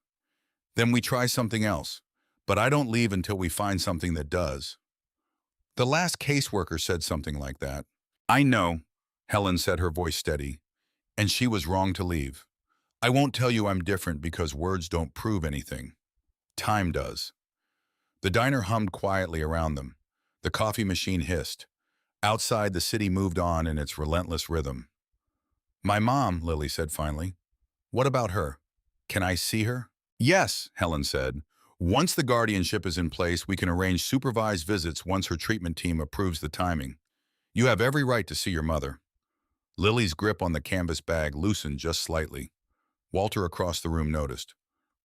"Then we try something else. But I don't leave until we find something that does." "The last caseworker said something like that." "I know," Helen said, her voice steady. "And she was wrong to leave. I won't tell you I'm different because words don't prove anything. Time does." The diner hummed quietly around them. The coffee machine hissed. Outside, the city moved on in its relentless rhythm. "My mom," Lily said finally. "What about her? Can I see her?" "Yes," Helen said. "Once the guardianship is in place, we can arrange supervised visits once her treatment team approves the timing. You have every right to see your mother." Lily's grip on the canvas bag loosened just slightly. Walter across the room noticed.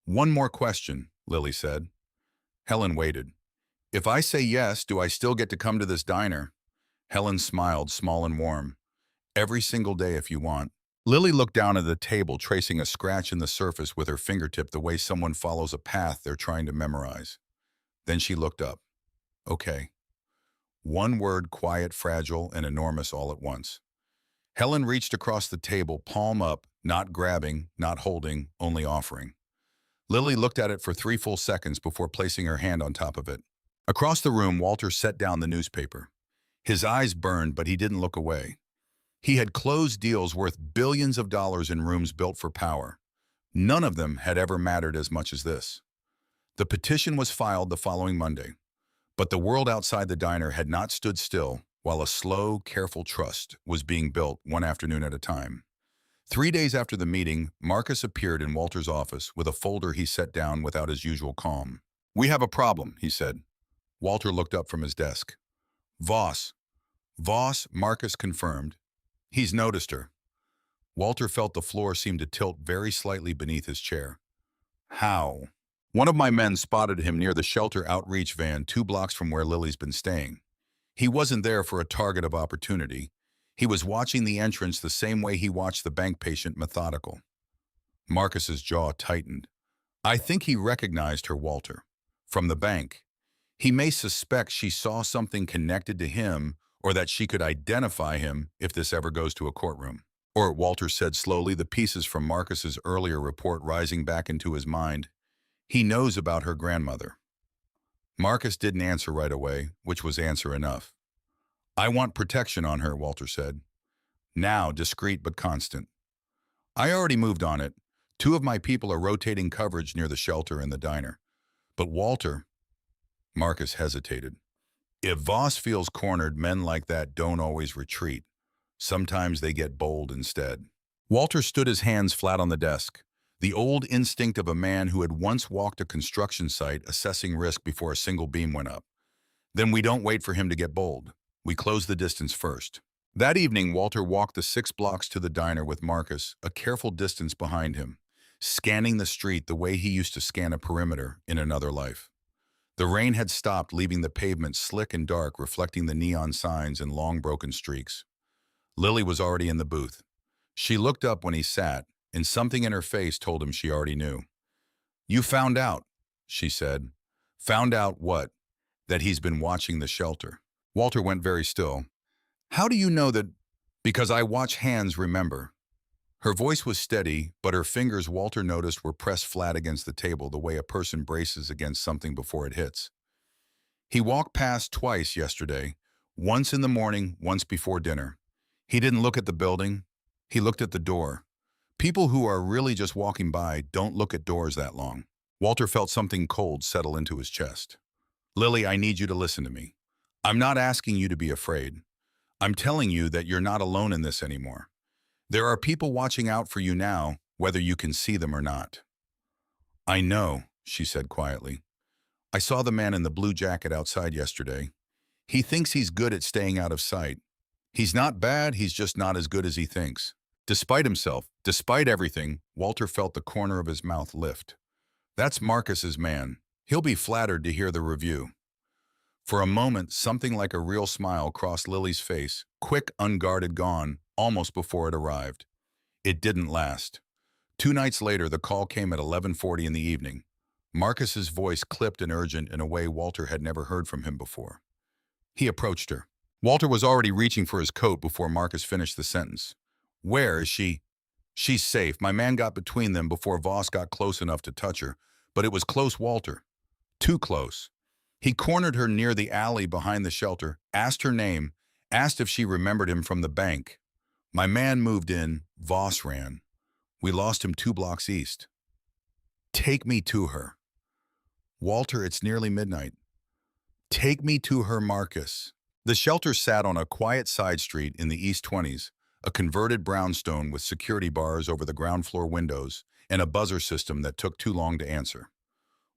"One more question," Lily said. Helen waited. "If I say yes, do I still get to come to this diner?" Helen smiled, small and warm. "Every single day if you want." Lily looked down at the table, tracing a scratch in the surface with her fingertip the way someone follows a path they're trying to memorize. Then she looked up. "Okay." One word, quiet, fragile, and enormous all at once. Helen reached across the table, palm up, not grabbing, not holding, only offering. Lily looked at it for 3 full seconds before placing her hand on top of it. Across the room, Walter set down the newspaper. His eyes burned, but he didn't look away. He had closed deals worth billions of dollars in rooms built for power. None of them had ever mattered as much as this. The petition was filed the following Monday, but the world outside the diner had not stood still, while a slow, careful trust was being built one afternoon at a time. 3 days after the meeting, Marcus appeared in Walter's office with a folder he set down without his usual calm. "We have a problem," he said. Walter looked up from his desk. "Voss." "Voss," Marcus confirmed. "He's noticed her." Walter felt the floor seem to tilt very slightly beneath his chair. "How?" "One of my men spotted him near the shelter outreach van 2 blocks from where Lily's been staying. He wasn't there for a target of opportunity. He was watching the entrance the same way he watched the bank patient, methodical." Marcus's jaw tightened. "I think he recognized her, Walter. From the bank. He may suspect she saw something connected to him or that she could identify him if this ever goes to a courtroom." Or, Walter said slowly, the pieces from Marcus's earlier report rising back into his mind. "He knows about her grandmother." Marcus didn't answer right away, which was answer enough. "I want protection on her," Walter said. "Now, discreet but constant. I already moved on it. 2 of my people are rotating coverage near the shelter and the diner. But Walter," Marcus hesitated. "If Voss feels cornered, men like that don't always retreat. Sometimes they get bold instead." Walter stood his hands flat on the desk, the old instinct of a man who had once walked a construction site assessing risk before a single beam went up. "Then we don't wait for him to get bold. We close the distance first." That evening, Walter walked the 6 blocks to the diner with Marcus, a careful distance behind him, scanning the street the way he used to scan a perimeter in another life. The rain had stopped, leaving the pavement slick and dark, reflecting the neon signs and long broken streaks. Lily was already in the booth. She looked up when he sat, and something in her face told him she already knew. "You found out," she said. "Found out what?" "That he's been watching the shelter." Walter went very still. "How do you know that?" "Because I watch hands remember." Her voice was steady, but her fingers, Walter noticed, were pressed flat against the table the way a person braces against something before it hits. "He walked past twice yesterday, once in the morning, once before dinner. He didn't look at the building. He looked at the door. People who are really just walking by don't look at doors that long." Walter felt something cold settle into his chest. "Lily, I need you to listen to me. I'm not asking you to be afraid. I'm telling you that you're not alone in this anymore. There are people watching out for you now, whether you can see them or not." "I know," she said quietly. "I saw the man in the blue jacket outside yesterday. He thinks he's good at staying out of sight. He's not bad, he's just not as good as he thinks." Despite himself, despite everything, Walter felt the corner of his mouth lift. "That's Marcus's man. He'll be flattered to hear the review." For a moment, something like a real smile crossed Lily's face, quick, unguarded, gone, almost before it arrived. It didn't last. 2 nights later, the call came at 11:40 in the evening. Marcus's voice clipped and urgent in a way Walter had never heard from him before. He approached her. Walter was already reaching for his coat before Marcus finished the sentence. "Where is she?" "She's safe. My man got between them before Voss got close enough to touch her. But it was close, Walter. Too close. He cornered her near the alley behind the shelter, asked her name, asked if she remembered him from the bank. My man moved in. Voss ran. We lost him 2 blocks east." "Take me to her." "Walter, it's nearly midnight." "Take me to her, Marcus." The shelter sat on a quiet side street in the East 20s, a converted brownstone with security bars over the ground floor windows and a buzzer system that took too long to answer.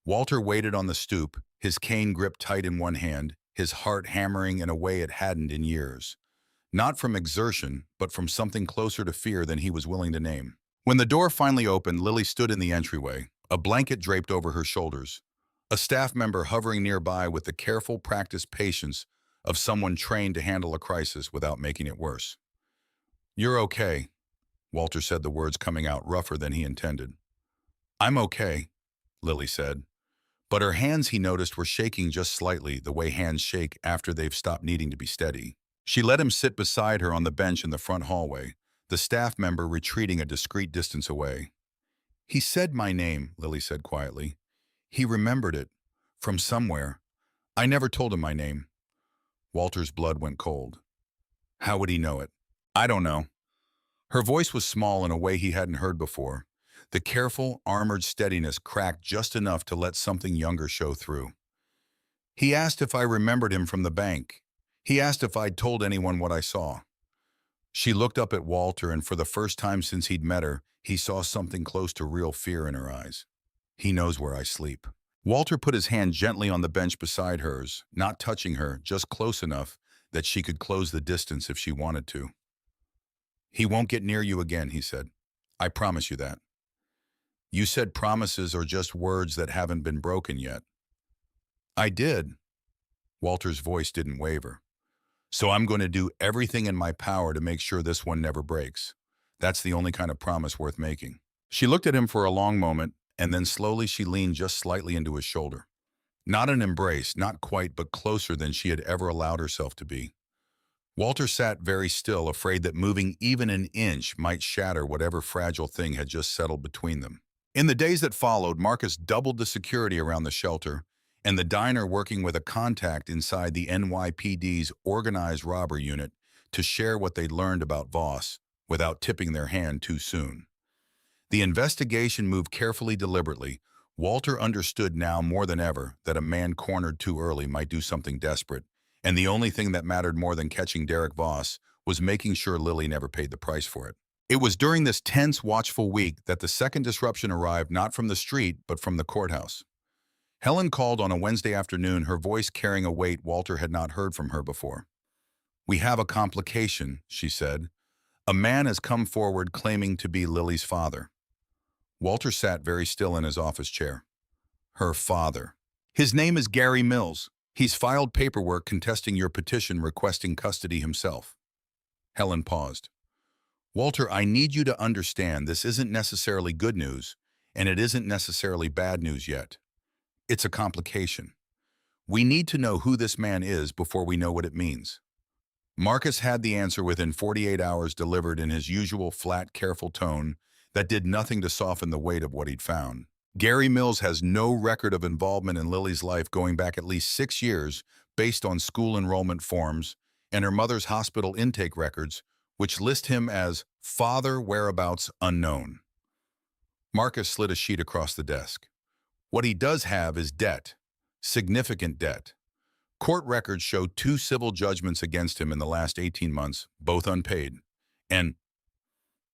Walter waited on the stoop, his cane gripped tight in one hand, his heart hammering in a way it hadn't in years. Not from exertion, but from something closer to fear than he was willing to name. When the door finally opened, Lily stood in the entryway, a blanket draped over her shoulders, a staff member hovering nearby with the careful, practiced patience of someone trained to handle a crisis without making it worse. "You're okay," Walter said, the words coming out rougher than he intended. "I'm okay," Lily said. But her hands, he noticed, were shaking just slightly, the way hands shake after they've stopped needing to be steady. She let him sit beside her on the bench in the front hallway, the staff member retreating a discreet distance away. "He said my name," Lily said quietly. "He remembered it. From somewhere. I never told him my name." Walter's blood went cold. "How would he know it?" "I don't know." Her voice was small in a way he hadn't heard before. The careful, armored steadiness cracked just enough to let something younger show through. "He asked if I remembered him from the bank. He asked if I'd told anyone what I saw. She looked up at Walter, and for the first time since he'd met her, he saw something close to real fear in her eyes. He knows where I sleep. Walter put his hand gently on the bench beside hers, not touching her, just close enough that she could close the distance if she wanted to. He won't get near you again, he said. I promise you that. You said promises are just words that haven't been broken yet. I did. Walter's voice didn't waver. So I'm going to do everything in my power to make sure this one never breaks. That's the only kind of promise worth making. She looked at him for a long moment, and then slowly she leaned just slightly into his shoulder. Not an embrace, not quite, but closer than she had ever allowed herself to be. Walter sat very still, afraid that moving even an inch might shatter whatever fragile thing had just settled between them. In the days that followed, Marcus doubled the security around the shelter, and the diner working with a contact inside the NYPD's organized robbery unit to share what they'd learned about Voss without tipping their hand too soon. The investigation moved carefully, deliberately. Walter understood now more than ever that a man cornered too early might do something desperate, and the only thing that mattered more than catching Derek Voss was making sure Lily never paid the price for it. It was during this tense, watchful week that the second disruption arrived, not from the street, but from the courthouse. Helen called on a Wednesday afternoon, her voice carrying a weight Walter had not heard from her before. We have a complication, she said. A man has come forward claiming to be Lily's father. Walter sat very still in his office chair. Her father. His name is Gary Mills. He's filed paperwork contesting your petition requesting custody himself. Helen paused. Walter, I need you to understand this isn't necessarily good news, and it isn't necessarily bad news yet. It's a complication. We need to know who this man is before we know what it means. Marcus had the answer within 48 hours, delivered in his usual flat, careful tone that did nothing to soften the weight of what he'd found. Gary Mills has no record of involvement in Lily's life going back at least 6 years based on school enrollment forms and her mother's hospital intake records, which list him as father whereabouts unknown. Marcus slid a sheet across the desk. What he does have is debt, significant debt. Court records show 2 civil judgments against him in the last 18 months, both unpaid. And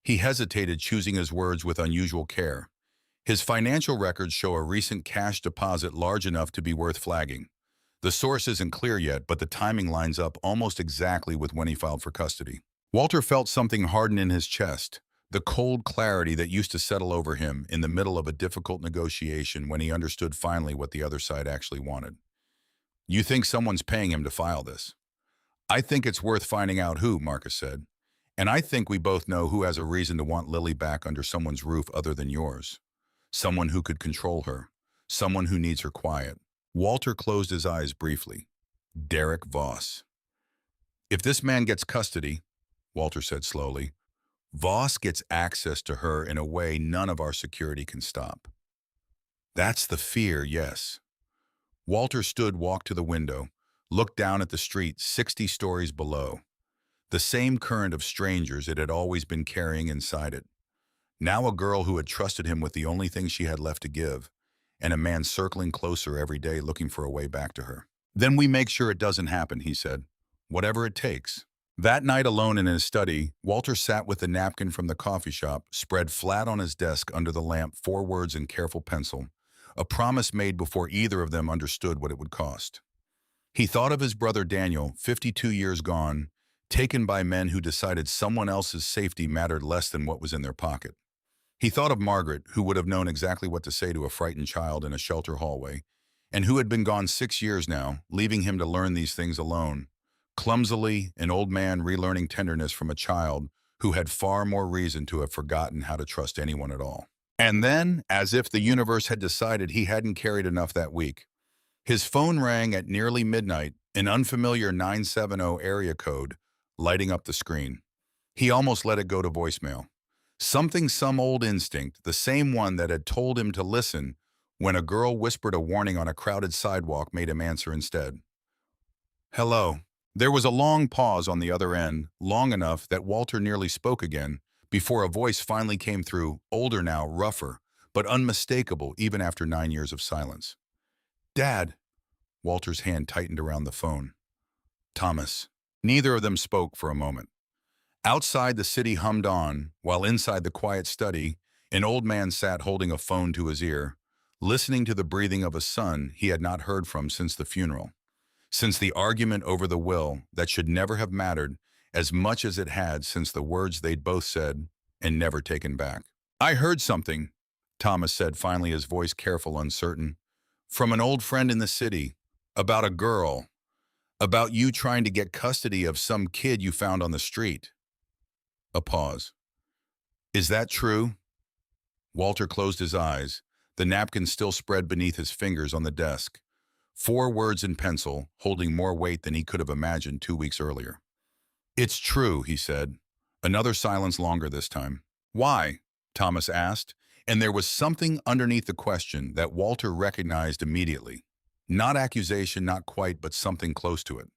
he hesitated, choosing his words with unusual care. His financial records show a recent cash deposit large enough to be worth flagging. The source isn't clear yet, but the timing lines up almost exactly with when he filed for custody. Walter felt something harden in his chest, the cold clarity that used to settle over him in the middle of a difficult negotiation when he understood finally what the other side actually wanted. You think someone's paying him to file this? I think it's worth finding out who, Marcus said. And I think we both know who has a reason to want Lily back under someone's roof other than yours. Someone who could control her. Someone who needs her quiet. Walter closed his eyes briefly. Derek Voss. If this man gets custody, Walter said slowly, Voss gets access to her in a way none of our security can stop. That's the fear, yes. Walter walked to the window, looked down at the street 60 stories below. The same current of strangers it had always been carrying inside it. Now a girl who had trusted him with the only thing she had left to give, and a man circling closer every day looking for a way back to her. Then we make sure it doesn't happen, he said. Whatever it takes. That night, alone in his study, Walter sat with the napkin from the coffee shop spread flat on his desk under the lamp, 4 words in careful pencil, a promise made before either of them understood what it would cost. He thought of his brother Daniel, 52 years gone, taken by men who decided someone else's safety mattered less than what was in their pocket. He thought of Margaret, who would have known exactly what to say to a frightened child in a shelter hallway, and who had been gone 6 years now, leaving him to learn these things alone. Clumsily, an old man relearning tenderness from a child who had far more reason to have forgotten how to trust anyone at all. And then, as if the universe had decided he hadn't carried enough that week, his phone rang at nearly midnight, an unfamiliar 970 area code lighting up the screen. He almost let it go to voicemail. Some old instinct, the same one that had told him to listen when a girl whispered a warning on a crowded sidewalk, made him answer instead. Hello. There was a long pause on the other end, long enough that Walter nearly spoke again, before a voice finally came through, older now, rougher, but unmistakable even after 9 years of silence. Dad. Walter's hand tightened around the phone. Thomas. Neither of them spoke for a moment. Outside, the city hummed on, while inside the quiet study, an old man sat holding a phone to his ear, listening to the breathing of a son he had not heard from since the funeral, since the argument over the will that should never have mattered as much as it had since the words they'd both said and never taken back. "I heard something," Thomas said, finally, his voice careful, uncertain, "from an old friend in the city, about a girl, about you trying to get custody of some kid you found on the street." A pause. "Is that true?" Walter closed his eyes, the napkin still spread beneath his fingers on the desk. 4 words in pencil, holding more weight than he could have imagined 2 weeks earlier. "It's true," he said. Another silence, longer this time. "Why?" Thomas asked, and there was something underneath the question that Walter recognized immediately. Not accusation, not quite, but something close to it.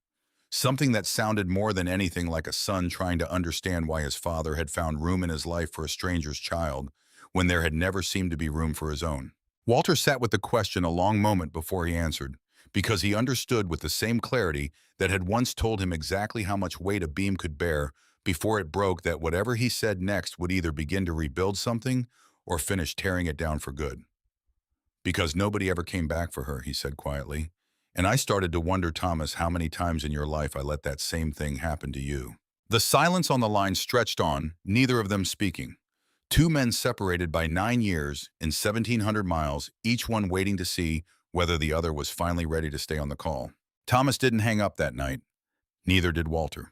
Something that sounded more than anything like a son trying to understand why his father had found room in his life for a stranger's child when there had never seemed to be room for his own. Walter sat with the question a long moment before he answered, because he understood with the same clarity that had once told him exactly how much weight a beam could bear before it broke, that whatever he said next would either begin to rebuild something or finish tearing it down for good. "Because nobody ever came back for her," he said quietly. "And I started to wonder, Thomas, how many times in your life I let that same thing happen to you." The silence on the line stretched on, neither of them speaking. 2 men separated by 9 years and 1,700 miles, each one waiting to see whether the other was finally ready to stay on the call. Thomas didn't hang up that night. Neither did Walter.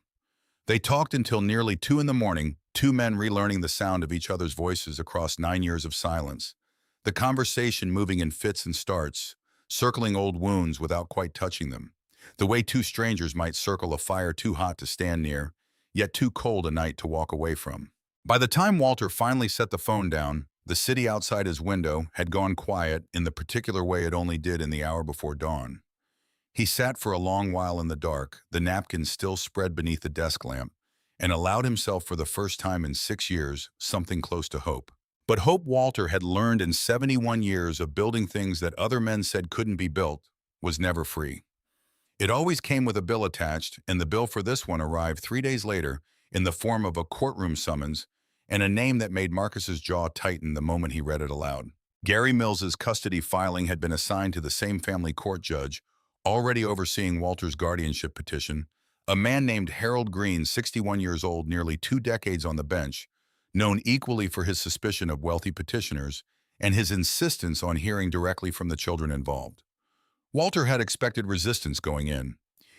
They talked until nearly 2 in the morning, 2 men relearning the sound of each other's voices across 9 years of silence. The conversation moving in fits and starts, circling old wounds without quite touching them, the way 2 strangers might circle a fire too hot to stand near, yet too cold a night to walk away from. By the time Walter finally set the phone down, the city outside his window had gone quiet in the particular way it only did in the hour before dawn. He sat for a long while in the dark, the napkin still spread beneath the desk lamp, and allowed himself for the first time in 6 years something close to hope. But hope Walter had learned in 71 years of building things that other men said couldn't be built was never free. It always came with a bill attached, and the bill for this one arrived 3 days later in the form of a courtroom summons and a name that made Marcus's jaw tighten the moment he read it aloud. Gary Mills's custody filing had been assigned to the same family court judge, already overseeing Walter's guardianship petition, a man named Harold Green, 61 years old, nearly 2 decades on the bench, known equally for his suspicion of wealthy petitioners and his insistence on hearing directly from the children involved. Walter had expected resistance going in.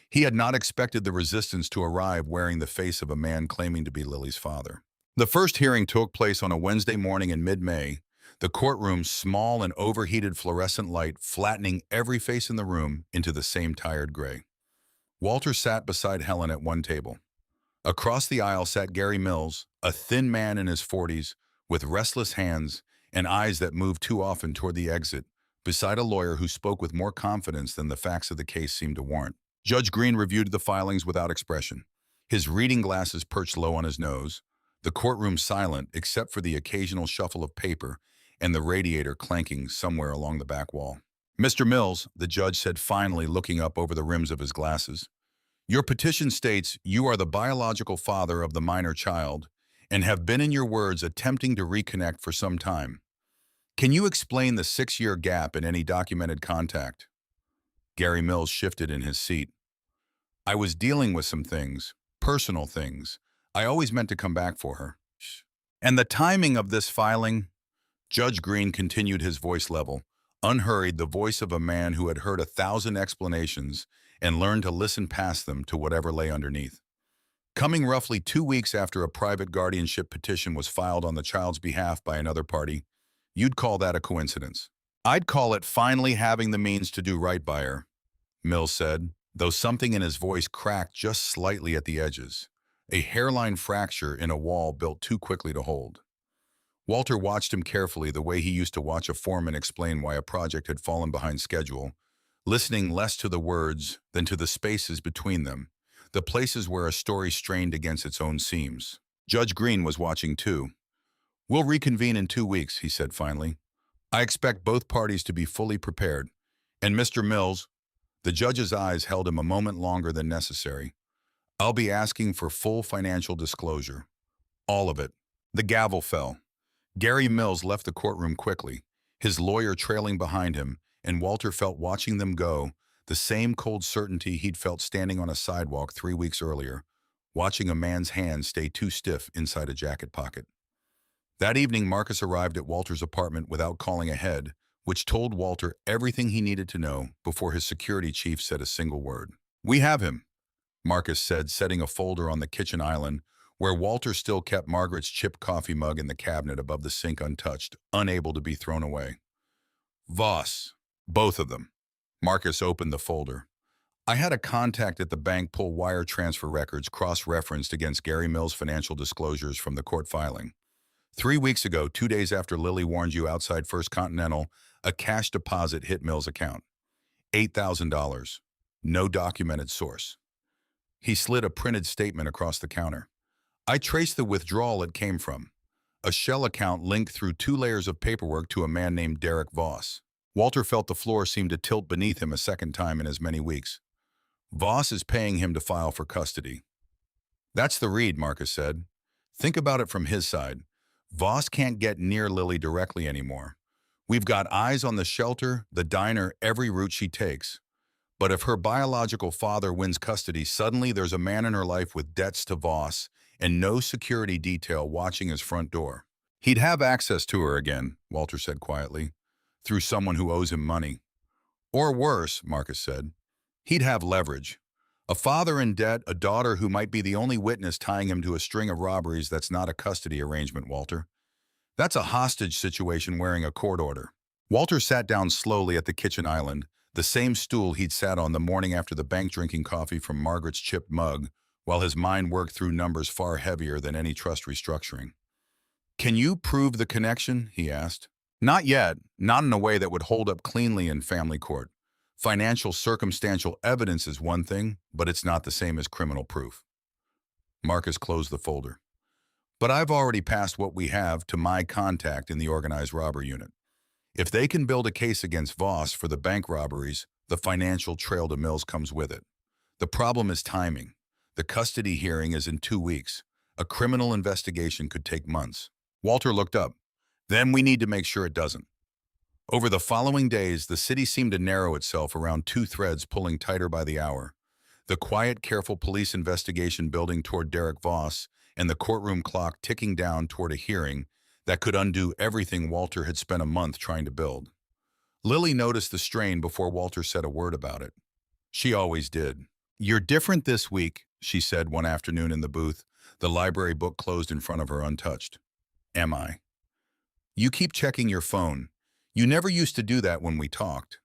He had not expected the resistance to arrive wearing the face of a man claiming to be Lily's father. The first hearing took place on a Wednesday morning in mid-May, the courtroom small and overheated fluorescent light flattening every face in the room into the same tired gray. Walter sat beside Helen at one table. Across the aisle sat Gary Mills, a thin man in his 40s, with restless hands and eyes that moved too often toward the exit, beside a lawyer who spoke with more confidence than the facts of the case seemed to warrant. Judge Green reviewed the filings without expression, his reading glasses perched low on his nose, the courtroom silent except for the occasional shuffle of paper and the radiator clanking somewhere along the back wall. "Mr. Mills," the judge said finally, looking up over the rims of his glasses, "your petition states you are the biological father of the minor child and have been, in your words, attempting to reconnect for some time. Can you explain the 6-year gap in any documented contact?" Gary Mills shifted in his seat. "I was dealing with some things, personal things. I always meant to come back for her." "And the timing of this filing?" Judge Green continued, his voice level, unhurried, the voice of a man who had heard 1,000 explanations and learned to listen past them to whatever lay underneath. "Coming roughly 2 weeks after a private guardianship petition was filed on the child's behalf by another party. You'd call that a coincidence." "I'd call it finally having the means to do right by her," Mills said, though something in his voice cracked just slightly at the edges, a hairline fracture in a wall built too quickly to hold. Walter watched him carefully, the way he used to watch a foreman explain why a project had fallen behind schedule, listening less to the words than to the spaces between them, the places where a story strained against its own seams. Judge Green was watching too. "We'll reconvene in 2 weeks," he said finally. "I expect both parties to be fully prepared. And Mr. Mills," The judge's eyes held him a moment longer than necessary. "I'll be asking for full financial disclosure. All of it." The gavel fell. Gary Mills left the courtroom quickly, his lawyer trailing behind him, and Walter felt watching them go the same cold certainty he'd felt standing on a sidewalk 3 weeks earlier, watching a man's hand stay too stiff inside a jacket pocket. That evening, Marcus arrived at Walter's apartment without calling ahead, which told Walter everything he needed to know before his security chief said a single word. "We have him," Marcus said, setting a folder on the kitchen island, where Walter still kept Margaret's chipped coffee mug in the cabinet above the sink untouched, unable to be thrown away. "Voss. Both of them." Marcus opened the folder. "I had a contact at the bank pull wire transfer records cross-referenced against Gary Mills' financial disclosures from the court filing. 3 weeks ago, 2 days after Lily warned you outside First Continental, a cash deposit hit Mills' account. $8,000. No documented source." He slid a printed statement across the counter. "I traced the withdrawal it came from. A shell account linked through 2 layers of paperwork to a man named Derek Voss." Walter felt the floor seemed to tilt beneath him a second time in as many weeks. "Voss is paying him to file for custody." "That's the read," Marcus said. "Think about it from his side. Voss can't get near Lily directly anymore. We've got eyes on the shelter, the diner, every route she takes. But if her biological father wins custody, suddenly there's a man in her life with debts to Voss and no security detail watching his front door. He'd have access to her again," Walter said quietly, "through someone who owes him money. Or worse," Marcus said, "he'd have leverage. A father in debt, a daughter who might be the only witness tying him to a string of robberies that's not a custody arrangement, Walter. That's a hostage situation wearing a court order." Walter sat down slowly at the kitchen island, the same stool he'd sat on the morning after the bank drinking coffee from Margaret's chipped mug, while his mind worked through numbers far heavier than any trust restructuring. "Can you prove the connection?" he asked. "Not yet, not in a way that would hold up cleanly in family court. Financial circumstantial evidence is one thing, but it's not the same as criminal proof." Marcus closed the folder. "But I've already passed what we have to my contact in the organized robbery unit. If they can build a case against Voss for the bank robberies, the financial trail to Mills comes with it. The problem is timing. The custody hearing is in 2 weeks. A criminal investigation could take months." Walter looked up. "Then we need to make sure it doesn't." Over the following days, the city seemed to narrow itself around 2 threads pulling tighter by the hour. The quiet, careful police investigation building toward Derek Voss, and the courtroom clock ticking down toward a hearing that could undo everything Walter had spent a month trying to build. Lily noticed the strain before Walter said a word about it. She always did. "You're different this week," she said one afternoon in the booth, the library book closed in front of her untouched. "Am I?" "You keep checking your phone. You never used to do that when we talked."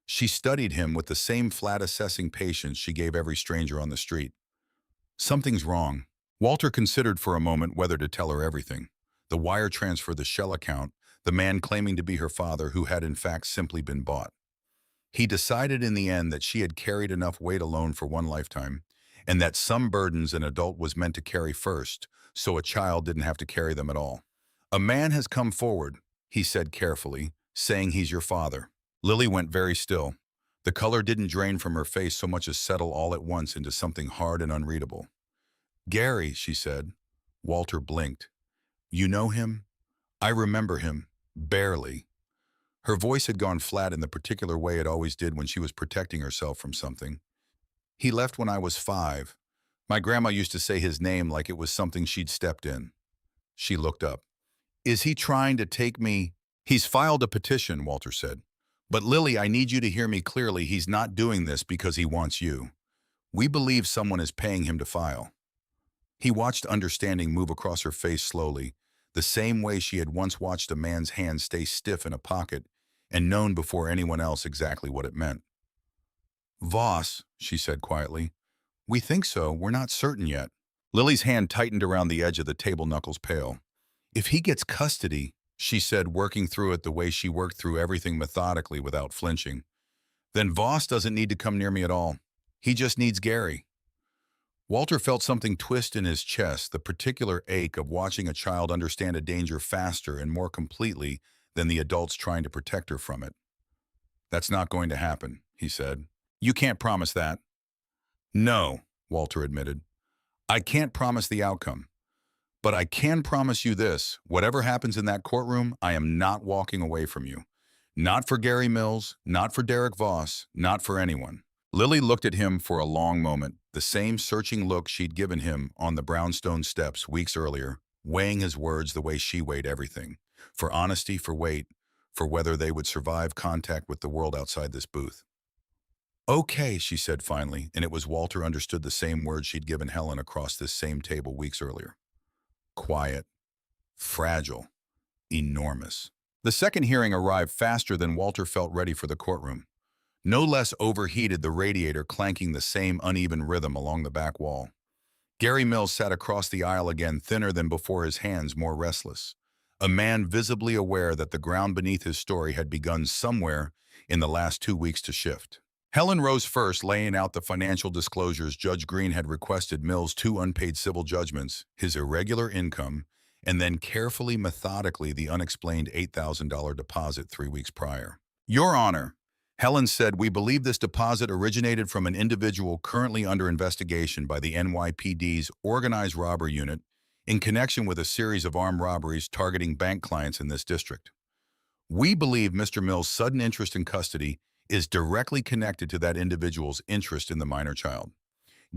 She studied him with the same flat assessing patience she gave every stranger on the street. "Something's wrong." Walter considered for a moment whether to tell her everything. The wire transfer, the shell account, the man claiming to be her father who had in fact simply been bought. He decided in the end that she had carried enough weight alone for one lifetime, and that some burdens an adult was meant to carry first, so a child didn't have to carry them at all. "A man has come forward," he said carefully, "saying he's your father." Lily went very still. The color didn't drain from her face so much as settle all at once into something hard and unreadable. "Gary," she said. Walter blinked. "You know him?" "I remember him. Barely." Her voice had gone flat in the particular way it always did when she was protecting herself from something. "He left when I was 5. My grandma used to say his name like it was something she'd stepped in." She looked up. "Is he trying to take me?" "He's filed a petition," Walter said. "But Lily, I need you to hear me clearly. He's not doing this because he wants you. We believe someone is paying him to file." He watched understanding move across her face slowly, the same way she had once watched a man's hand stay stiff in a pocket and known before anyone else exactly what it meant. "Voss," she said quietly. "We think so. We're not certain yet." Lily's hand tightened around the edge of the table, knuckles pale. "If he gets custody," she said, working through it the way she worked through everything methodically without flinching, "then Voss doesn't need to come near me at all. He just needs Gary." Walter felt something twist in his chest, the particular ache of watching a child understand a danger faster and more completely than the adults trying to protect her from it. "That's not going to happen," he said. You can't promise that. No, Walter admitted. I can't promise the outcome. But I can promise you this, whatever happens in that courtroom, I am not walking away from you. Not for Gary Mills, not for Derek Voss, not for anyone. Lily looked at him for a long moment, the same searching look she'd given him on the brownstone steps weeks earlier, weighing his words the way she weighed everything. For honesty, for weight, for whether they would survive contact with the world outside this booth. Okay, she said finally, and it was Walter understood the same words she'd given Helen across this same table weeks earlier. Quiet, fragile, enormous. The second hearing arrived faster than Walter felt ready for the courtroom. No less overheated, the radiator clanking the same uneven rhythm along the back wall. Gary Mills sat across the aisle again, thinner than before, his hands more restless. A man visibly aware that the ground beneath his story had begun somewhere in the last 2 weeks to shift. Helen rose first, laying out the financial disclosures. Judge Green had requested Mills' 2 unpaid civil judgments, his irregular income, and then carefully, methodically, the unexplained $8,000 deposit 3 weeks prior. Your Honor, Helen said, we believe this deposit originated from an individual currently under investigation by the NYPD's Organized Robbery Unit in connection with a series of armed robberies targeting bank clients in this district. We believe Mr. Mills' sudden interest in custody is directly connected to that individual's interest in the minor child.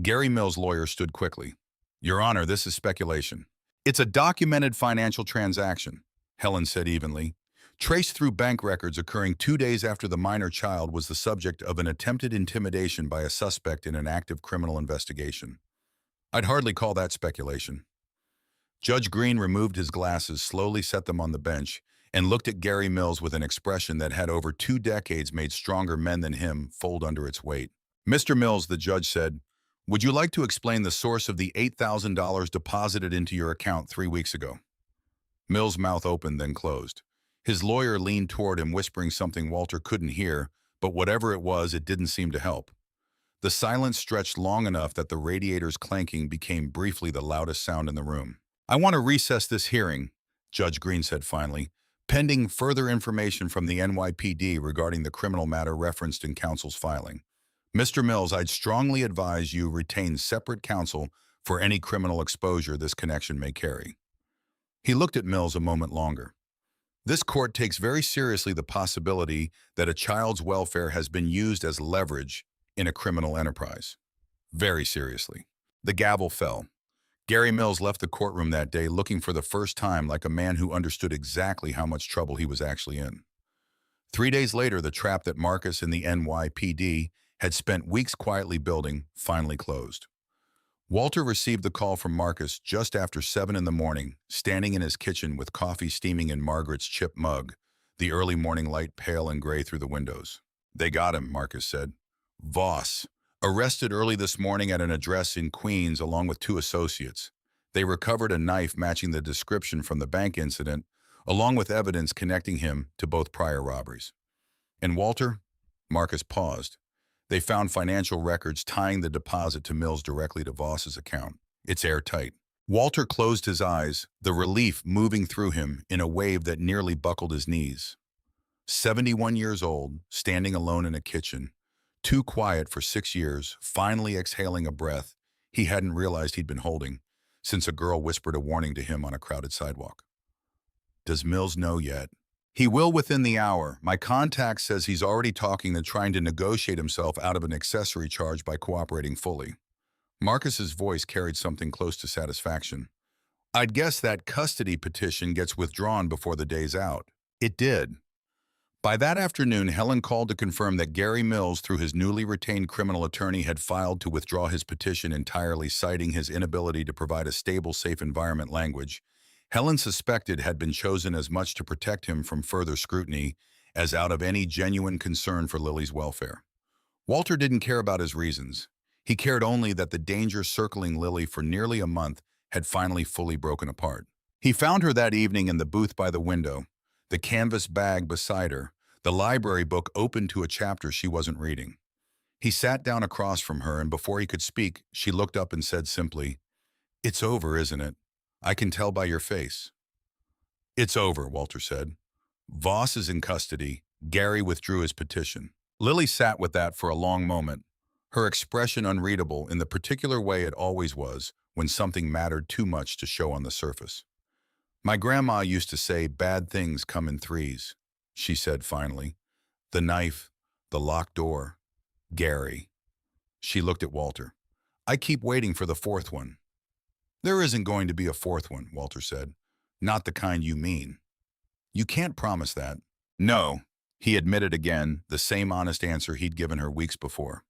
Gary Mills' lawyer stood quickly. Your Honor, this is speculation. It's a documented financial transaction, Helen said evenly, traced through bank records occurring 2 days after the minor child was the subject of an attempted intimidation by a suspect in an active criminal investigation. I'd hardly call that speculation. Judge Green removed his glasses, slowly set them on the bench, and looked at Gary Mills with an expression that had over 2 decades made stronger men than him fold under its weight. Mr. Mills, the judge said, would you like to explain the source of the $8,000 deposited into your account 3 weeks ago? Mills' mouth opened, then closed. His lawyer leaned toward him, whispering something Walter couldn't hear, but whatever it was, it didn't seem to help. The silence stretched long enough that the radiator's clanking became briefly the loudest sound in the room. I want to recess this hearing, Judge Green said finally, pending further information from the NYPD regarding the criminal matter referenced in counsel's filing. Mr. Mills, I'd strongly advise you retain separate counsel for any criminal exposure this connection may carry. He looked at Mills a moment longer. This court takes very seriously the possibility that a child's welfare has been used as leverage in a criminal enterprise. Very seriously. The gavel fell. Gary Mills left the courtroom that day looking for the first time like a man who understood exactly how much trouble he was actually in. 3 days later, the trap that Marcus and the NYPD had spent weeks quietly building finally closed. Walter received the call from Marcus just after 7 in the morning, standing in his kitchen with coffee steaming in Margaret's chip mug, the early morning light pale and gray through the windows. They got him, Marcus said. Voss, arrested early this morning at an address in Queens along with 2 associates. They recovered a knife matching the description from the bank incident, along with evidence connecting him to both prior robberies. And Walter? Marcus paused. They found financial records tying the deposit to Mills directly to Voss's account. It's airtight. Walter closed his eyes, the relief moving through him in a wave that nearly buckled his knees. 71 years old, standing alone in a kitchen, too quiet for 6 years, finally exhaling a breath he hadn't realized he'd been holding since a girl whispered a warning to him on a crowded sidewalk. Does Mills know yet? He will within the hour. My contact says he's already talking and trying to negotiate himself out of an accessory charge by cooperating fully. Marcus's voice carried something close to satisfaction. I'd guess that custody petition gets withdrawn before the day's out. It did. By that afternoon, Helen called to confirm that Gary Mills, through his newly retained criminal attorney, had filed to withdraw his petition entirely, citing his inability to provide a stable, safe environment language Helen suspected had been chosen as much to protect him from further scrutiny as out of any genuine concern for Lily's welfare. Walter didn't care about his reasons. He cared only that the danger circling Lily for nearly a month had finally fully broken apart. He found her that evening in the booth by the window, the canvas bag beside her, the library book open to a chapter she wasn't reading. He sat down across from her, and before he could speak, she looked up and said simply, "It's over, isn't it? I can tell by your face." "It's over," Walter said. "Voss is in custody. Gary withdrew his petition." Lily sat with that for a long moment, her expression unreadable in the particular way it always was when something mattered too much to show on the surface. My grandma used to say bad things come in threes, she said finally. The knife, the locked door, Gary. She looked at Walter. I keep waiting for the fourth one. There isn't going to be a fourth one, Walter said. Not the kind you mean. You can't promise that. No, he admitted again, the same honest answer he'd given her weeks before.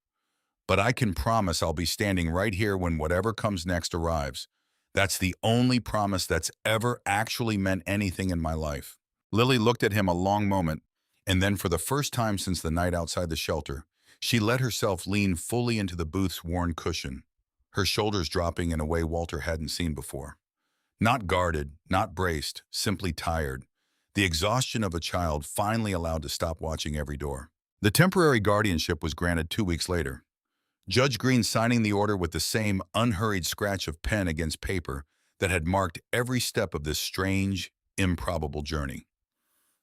But I can promise I'll be standing right here when whatever comes next arrives. That's the only promise that's ever actually meant anything in my life. Lily looked at him a long moment, and then for the first time since the night outside the shelter, she let herself lean fully into the booth's worn cushion, her shoulders dropping in a way Walter hadn't seen before. Not guarded, not braced, simply tired. The exhaustion of a child finally allowed to stop watching every door. The temporary guardianship was granted 2 weeks later. Judge Green signing the order with the same unhurried scratch of pen against paper that had marked every step of this strange, improbable journey.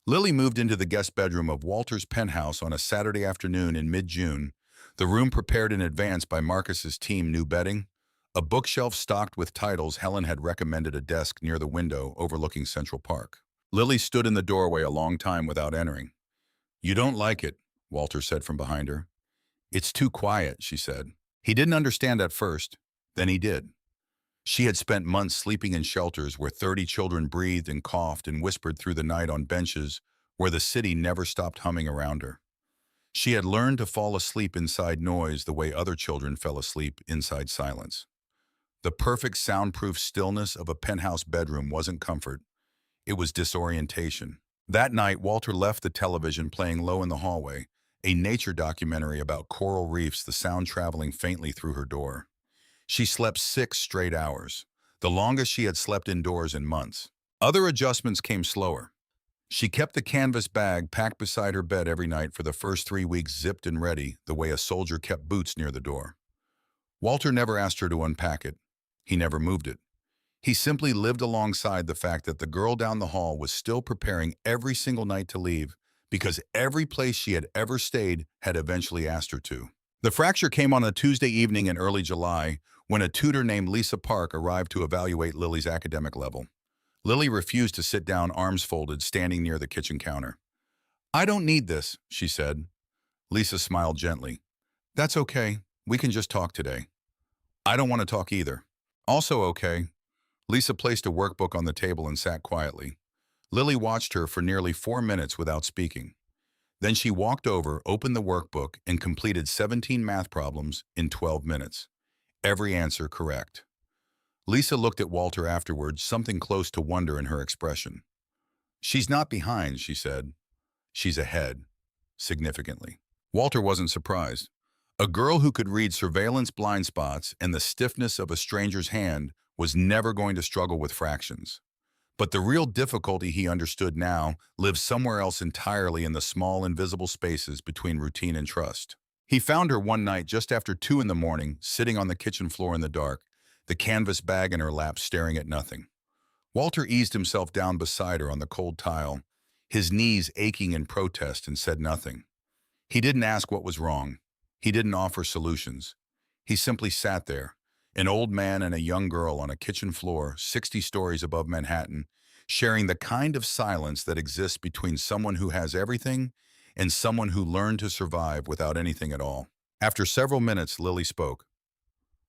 Lily moved into the guest bedroom of Walter's penthouse on a Saturday afternoon in mid-June, the room prepared in advance by Marcus's team new bedding, a bookshelf stocked with titles Helen had recommended a desk near the window overlooking Central Park. Lily stood in the doorway a long time without entering. You don't like it, Walter said from behind her. It's too quiet, she said. He didn't understand at first, then he did. She had spent months sleeping in shelters where 30 children breathed and coughed and whispered through the night on benches where the city never stopped humming around her. She had learned to fall asleep inside noise the way other children fell asleep inside silence. The perfect soundproof stillness of a penthouse bedroom wasn't comfort. It was disorientation. That night, Walter left the television playing low in the hallway, a nature documentary about coral reefs, the sound traveling faintly through her door. She slept 6 straight hours, the longest she had slept indoors in months. Other adjustments came slower. She kept the canvas bag packed beside her bed every night for the first 3 weeks, zipped and ready, the way a soldier kept boots near the door. Walter never asked her to unpack it. He never moved it. He simply lived alongside the fact that the girl down the hall was still preparing every single night to leave, because every place she had ever stayed had eventually asked her to. The fracture came on a Tuesday evening in early July when a tutor named Lisa Park arrived to evaluate Lily's academic level. Lily refused to sit down, arms folded, standing near the kitchen counter. I don't need this, she said. Lisa smiled gently. That's okay. We can just talk today. I don't want to talk either. Also okay. Lisa placed a workbook on the table and sat quietly. Lily watched her for nearly 4 minutes without speaking. Then she walked over, opened the workbook, and completed 17 math problems in 12 minutes. Every answer correct. Lisa looked at Walter afterwards, something close to wonder in her expression. She's not behind, she said. She's ahead, significantly. Walter wasn't surprised. A girl who could read surveillance blind spots and the stiffness of a stranger's hand was never going to struggle with fractions. But the real difficulty, he understood now, lived somewhere else entirely, in the small, invisible spaces between routine and trust. He found her one night just after 2 in the morning, sitting on the kitchen floor in the dark, the canvas bag in her lap, staring at nothing. Walter eased himself down beside her on the cold tile, his knees aching in protest, and said nothing. He didn't ask what was wrong. He didn't offer solutions. He simply sat there, an old man and a young girl on a kitchen floor 60 stories above Manhattan, sharing the kind of silence that exists between someone who has everything and someone who learned to survive without anything at all. After several minutes, Lily spoke.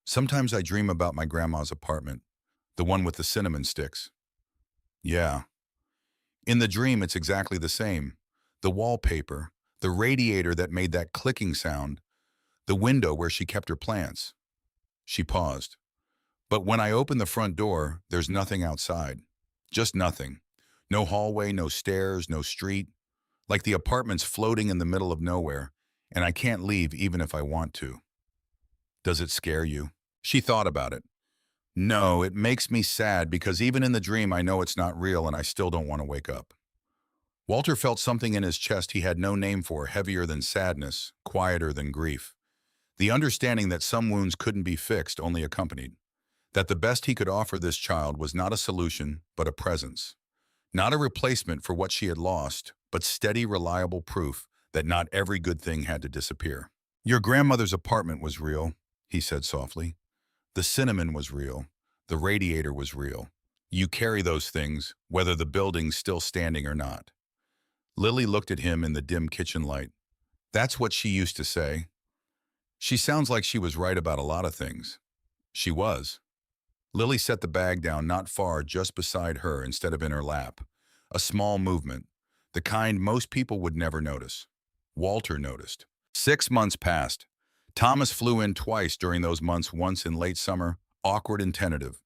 Sometimes I dream about my grandma's apartment, the one with the cinnamon sticks. Yeah. In the dream, it's exactly the same. The wallpaper, the radiator that made that clicking sound, the window where she kept her plants. She paused. But when I open the front door, there's nothing outside. Just nothing. No hallway, no stairs, no street. Like the apartment's floating in the middle of nowhere, and I can't leave even if I want to. Does it scare you? She thought about it. No, it makes me sad because even in the dream I know it's not real and I still don't want to wake up. Walter felt something in his chest he had no name for, heavier than sadness, quieter than grief. The understanding that some wounds couldn't be fixed, only accompanied. That the best he could offer this child was not a solution, but a presence. Not a replacement for what she had lost, but steady, reliable proof that not every good thing had to disappear. Your grandmother's apartment was real, he said softly. The cinnamon was real. The radiator was real. You carry those things, whether the building's still standing or not. Lily looked at him in the dim kitchen light. That's what she used to say. She sounds like she was right about a lot of things. She was. Lily set the bag down not far just beside her instead of in her lap. A small movement, the kind most people would never notice. Walter noticed. 6 months passed. Thomas flew in twice during those months, once in late summer, awkward and tentative.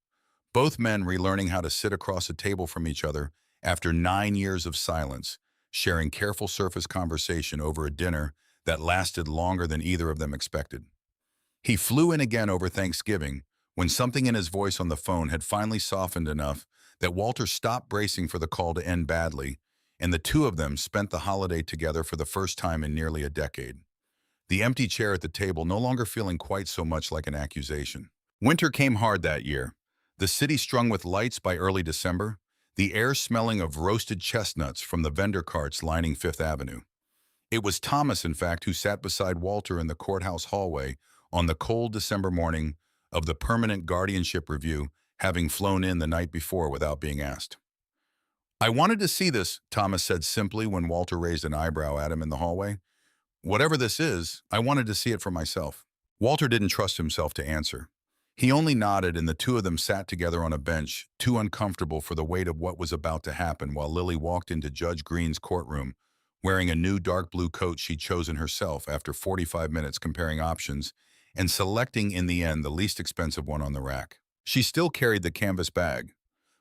Both men relearning how to sit across a table from each other after 9 years of silence, sharing careful surface conversation over a dinner that lasted longer than either of them expected. He flew in again over Thanksgiving, when something in his voice on the phone had finally softened enough that Walter stopped bracing for the call to end badly, and the two of them spent the holiday together for the first time in nearly a decade. The empty chair at the table no longer feeling quite so much like an accusation. Winter came hard that year. The city strung with lights by early December, the air smelling of roasted chestnuts from the vendor carts lining Fifth Avenue. It was Thomas, in fact, who sat beside Walter in the courthouse hallway on the cold December morning of the permanent guardianship review, having flown in the night before without being asked. I wanted to see this, Thomas said simply when Walter raised an eyebrow at him in the hallway. Whatever this is, I wanted to see it for myself. Walter didn't trust himself to answer. He only nodded, and the two of them sat together on a bench, too uncomfortable for the weight of what was about to happen, while Lily walked into Judge Green's courtroom, wearing a new dark blue coat she'd chosen herself after 45 minutes comparing options and selecting in the end the least expensive one on the rack. She still carried the canvas bag,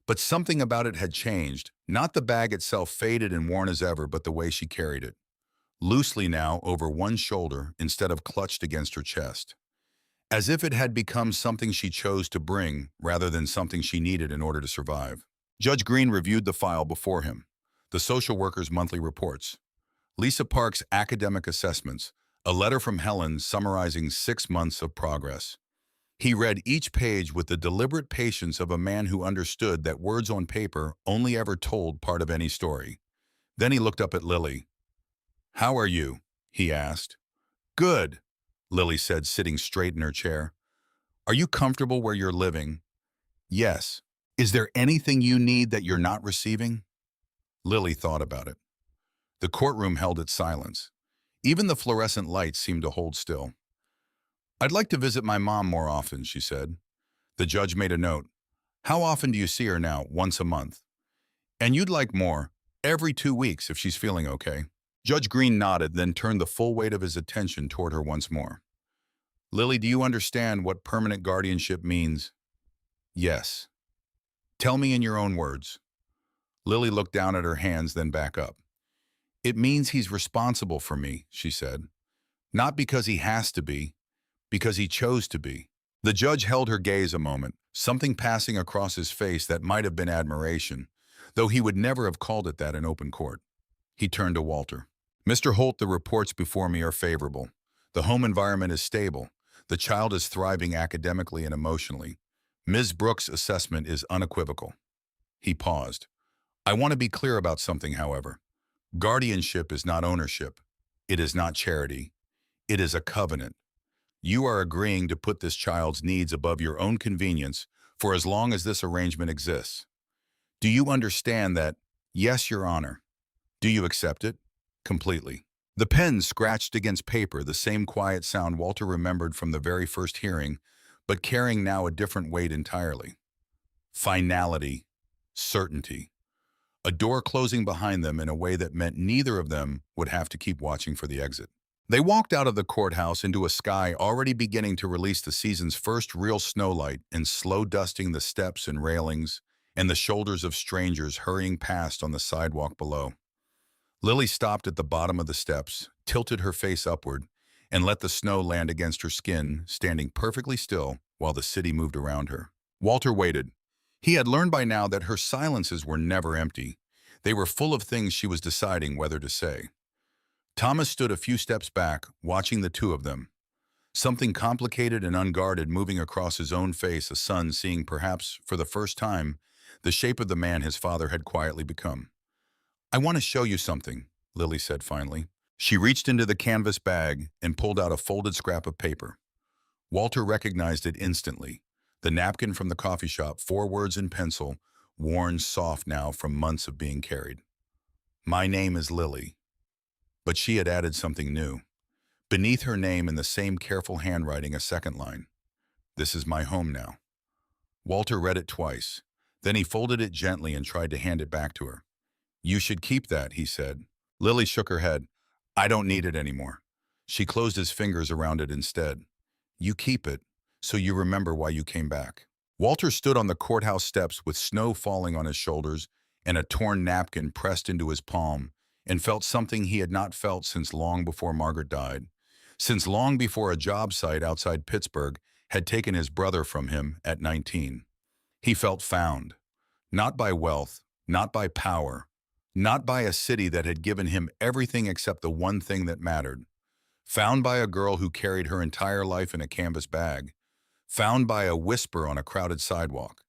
but something about it had changed, not the bag itself faded and worn as ever, but the way she carried it. Loosely now over one shoulder instead of clutched against her chest. As if it had become something she chose to bring rather than something she needed in order to survive. Judge Green reviewed the file before him, the social worker's monthly reports, Lisa Park's academic assessments, a letter from Helen summarizing 6 months of progress. He read each page with the deliberate patience of a man who understood that words on paper only ever told part of any story. Then he looked up at Lily. "How are you?" he asked. "Good," Lily said, sitting straight in her chair. "Are you comfortable where you're living?" "Yes." "Is there anything you need that you're not receiving?" Lily thought about it. The courtroom held its silence. Even the fluorescent lights seemed to hold still. "I'd like to visit my mom more often," she said. The judge made a note. "How often do you see her now?" "Once a month." "And you'd like more? Every 2 weeks if she's feeling okay." Judge Green nodded, then turned the full weight of his attention toward her once more. "Lily, do you understand what permanent guardianship means?" "Yes." "Tell me in your own words." Lily looked down at her hands, then back up. "It means he's responsible for me," she said. "Not because he has to be, because he chose to be." The judge held her gaze a moment, something passing across his face that might have been admiration, though he would never have called it that in open court. He turned to Walter. "Mr. Holt, the reports before me are favorable. The home environment is stable. The child is thriving academically and emotionally. Ms. Brooks' assessment is unequivocal." He paused. "I want to be clear about something, however. Guardianship is not ownership. It is not charity. It is a covenant. You are agreeing to put this child's needs above your own convenience for as long as this arrangement exists. Do you understand that?" "Yes, Your Honor." "Do you accept it?" "Completely." The pen scratched against paper, the same quiet sound Walter remembered from the very first hearing, but carrying now a different weight entirely. Finality. Certainty. A door closing behind them in a way that meant neither of them would have to keep watching for the exit. They walked out of the courthouse into a sky already beginning to release the season's first real snowlight and slow dusting the steps and railings and the shoulders of strangers hurrying past on the sidewalk below. Lily stopped at the bottom of the steps, tilted her face upward, and let the snow land against her skin, standing perfectly still while the city moved around her. Walter waited. He had learned by now that her silences were never empty. They were full of things she was deciding whether to say. Thomas stood a few steps back, watching the two of them. Something complicated and unguarded moving across his own face, a son seeing perhaps, for the first time, the shape of the man his father had quietly become. "I want to show you something," Lily said finally. She reached into the canvas bag and pulled out a folded scrap of paper. Walter recognized it instantly. The napkin from the coffee shop, 4 words in pencil, worn soft now from months of being carried. My name is Lily. But she had added something new. Beneath her name in the same careful handwriting, a second line. This is my home now. Walter read it twice. Then he folded it gently and tried to hand it back to her. You should keep that, he said. Lily shook her head. I don't need it anymore. She closed his fingers around it instead. You keep it, so you remember why you came back. Walter stood on the courthouse steps with snow falling on his shoulders and a torn napkin pressed into his palm, and felt something he had not felt since long before Margaret died, since long before a job site outside Pittsburgh had taken his brother from him at 19. He felt found, not by wealth, not by power, not by a city that had given him everything except the one thing that mattered. Found by a girl who carried her entire life in a canvas bag. Found by a whisper on a crowded sidewalk.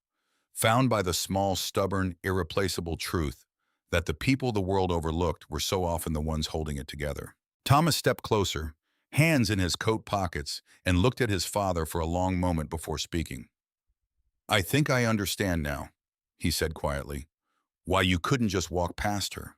Found by the small, stubborn, irreplaceable truth that the people the world overlooked were so often the ones holding it together. Thomas stepped closer, hands in his coat pockets, and looked at his father for a long moment before speaking. I think I understand now, he said quietly, why you couldn't just walk past her.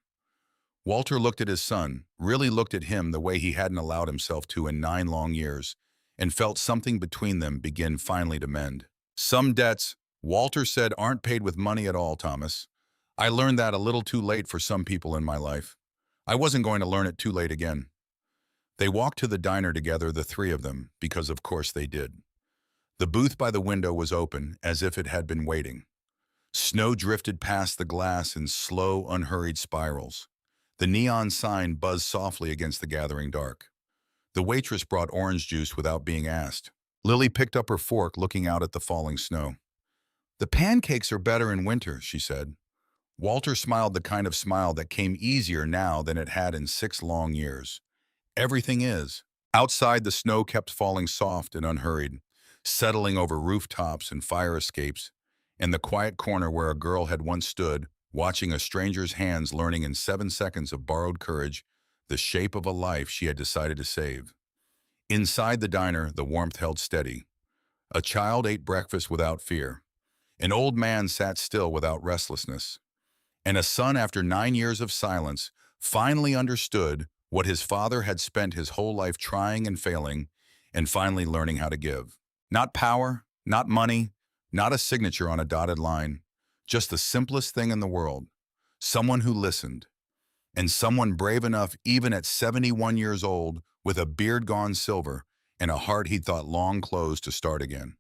Walter looked at his son, really looked at him the way he hadn't allowed himself to in 9 long years, and felt something between them begin finally to mend. Some debts, Walter said, aren't paid with money at all, Thomas. I learned that a little too late for some people in my life. I wasn't going to learn it too late again. They walked to the diner together, the three of them, because of course they did. The booth by the window was open, as if it had been waiting. Snow drifted past the glass in slow, unhurried spirals. The neon sign buzzed softly against the gathering dark. The waitress brought orange juice without being asked. Lily picked up her fork, looking out at the falling snow. The pancakes are better in winter, she said. Walter smiled, the kind of smile that came easier now than it had in 6 long years. Everything is. Outside, the snow kept falling soft and unhurried, settling over rooftops and fire escapes, and the quiet corner where a girl had once stood, watching a stranger's hands, learning in 7 seconds of borrowed courage the shape of a life she had decided to save. Inside the diner, the warmth held steady. A child ate breakfast without fear. An old man sat still without restlessness. And a son, after 9 years of silence, finally understood what his father had spent his whole life trying and failing, and finally learning how to give. Not power, not money, not a signature on a dotted line, just the simplest thing in the world. Someone who listened. And someone brave enough, even at 71 years old, with a beard gone silver and a heart he'd thought long closed, to start again.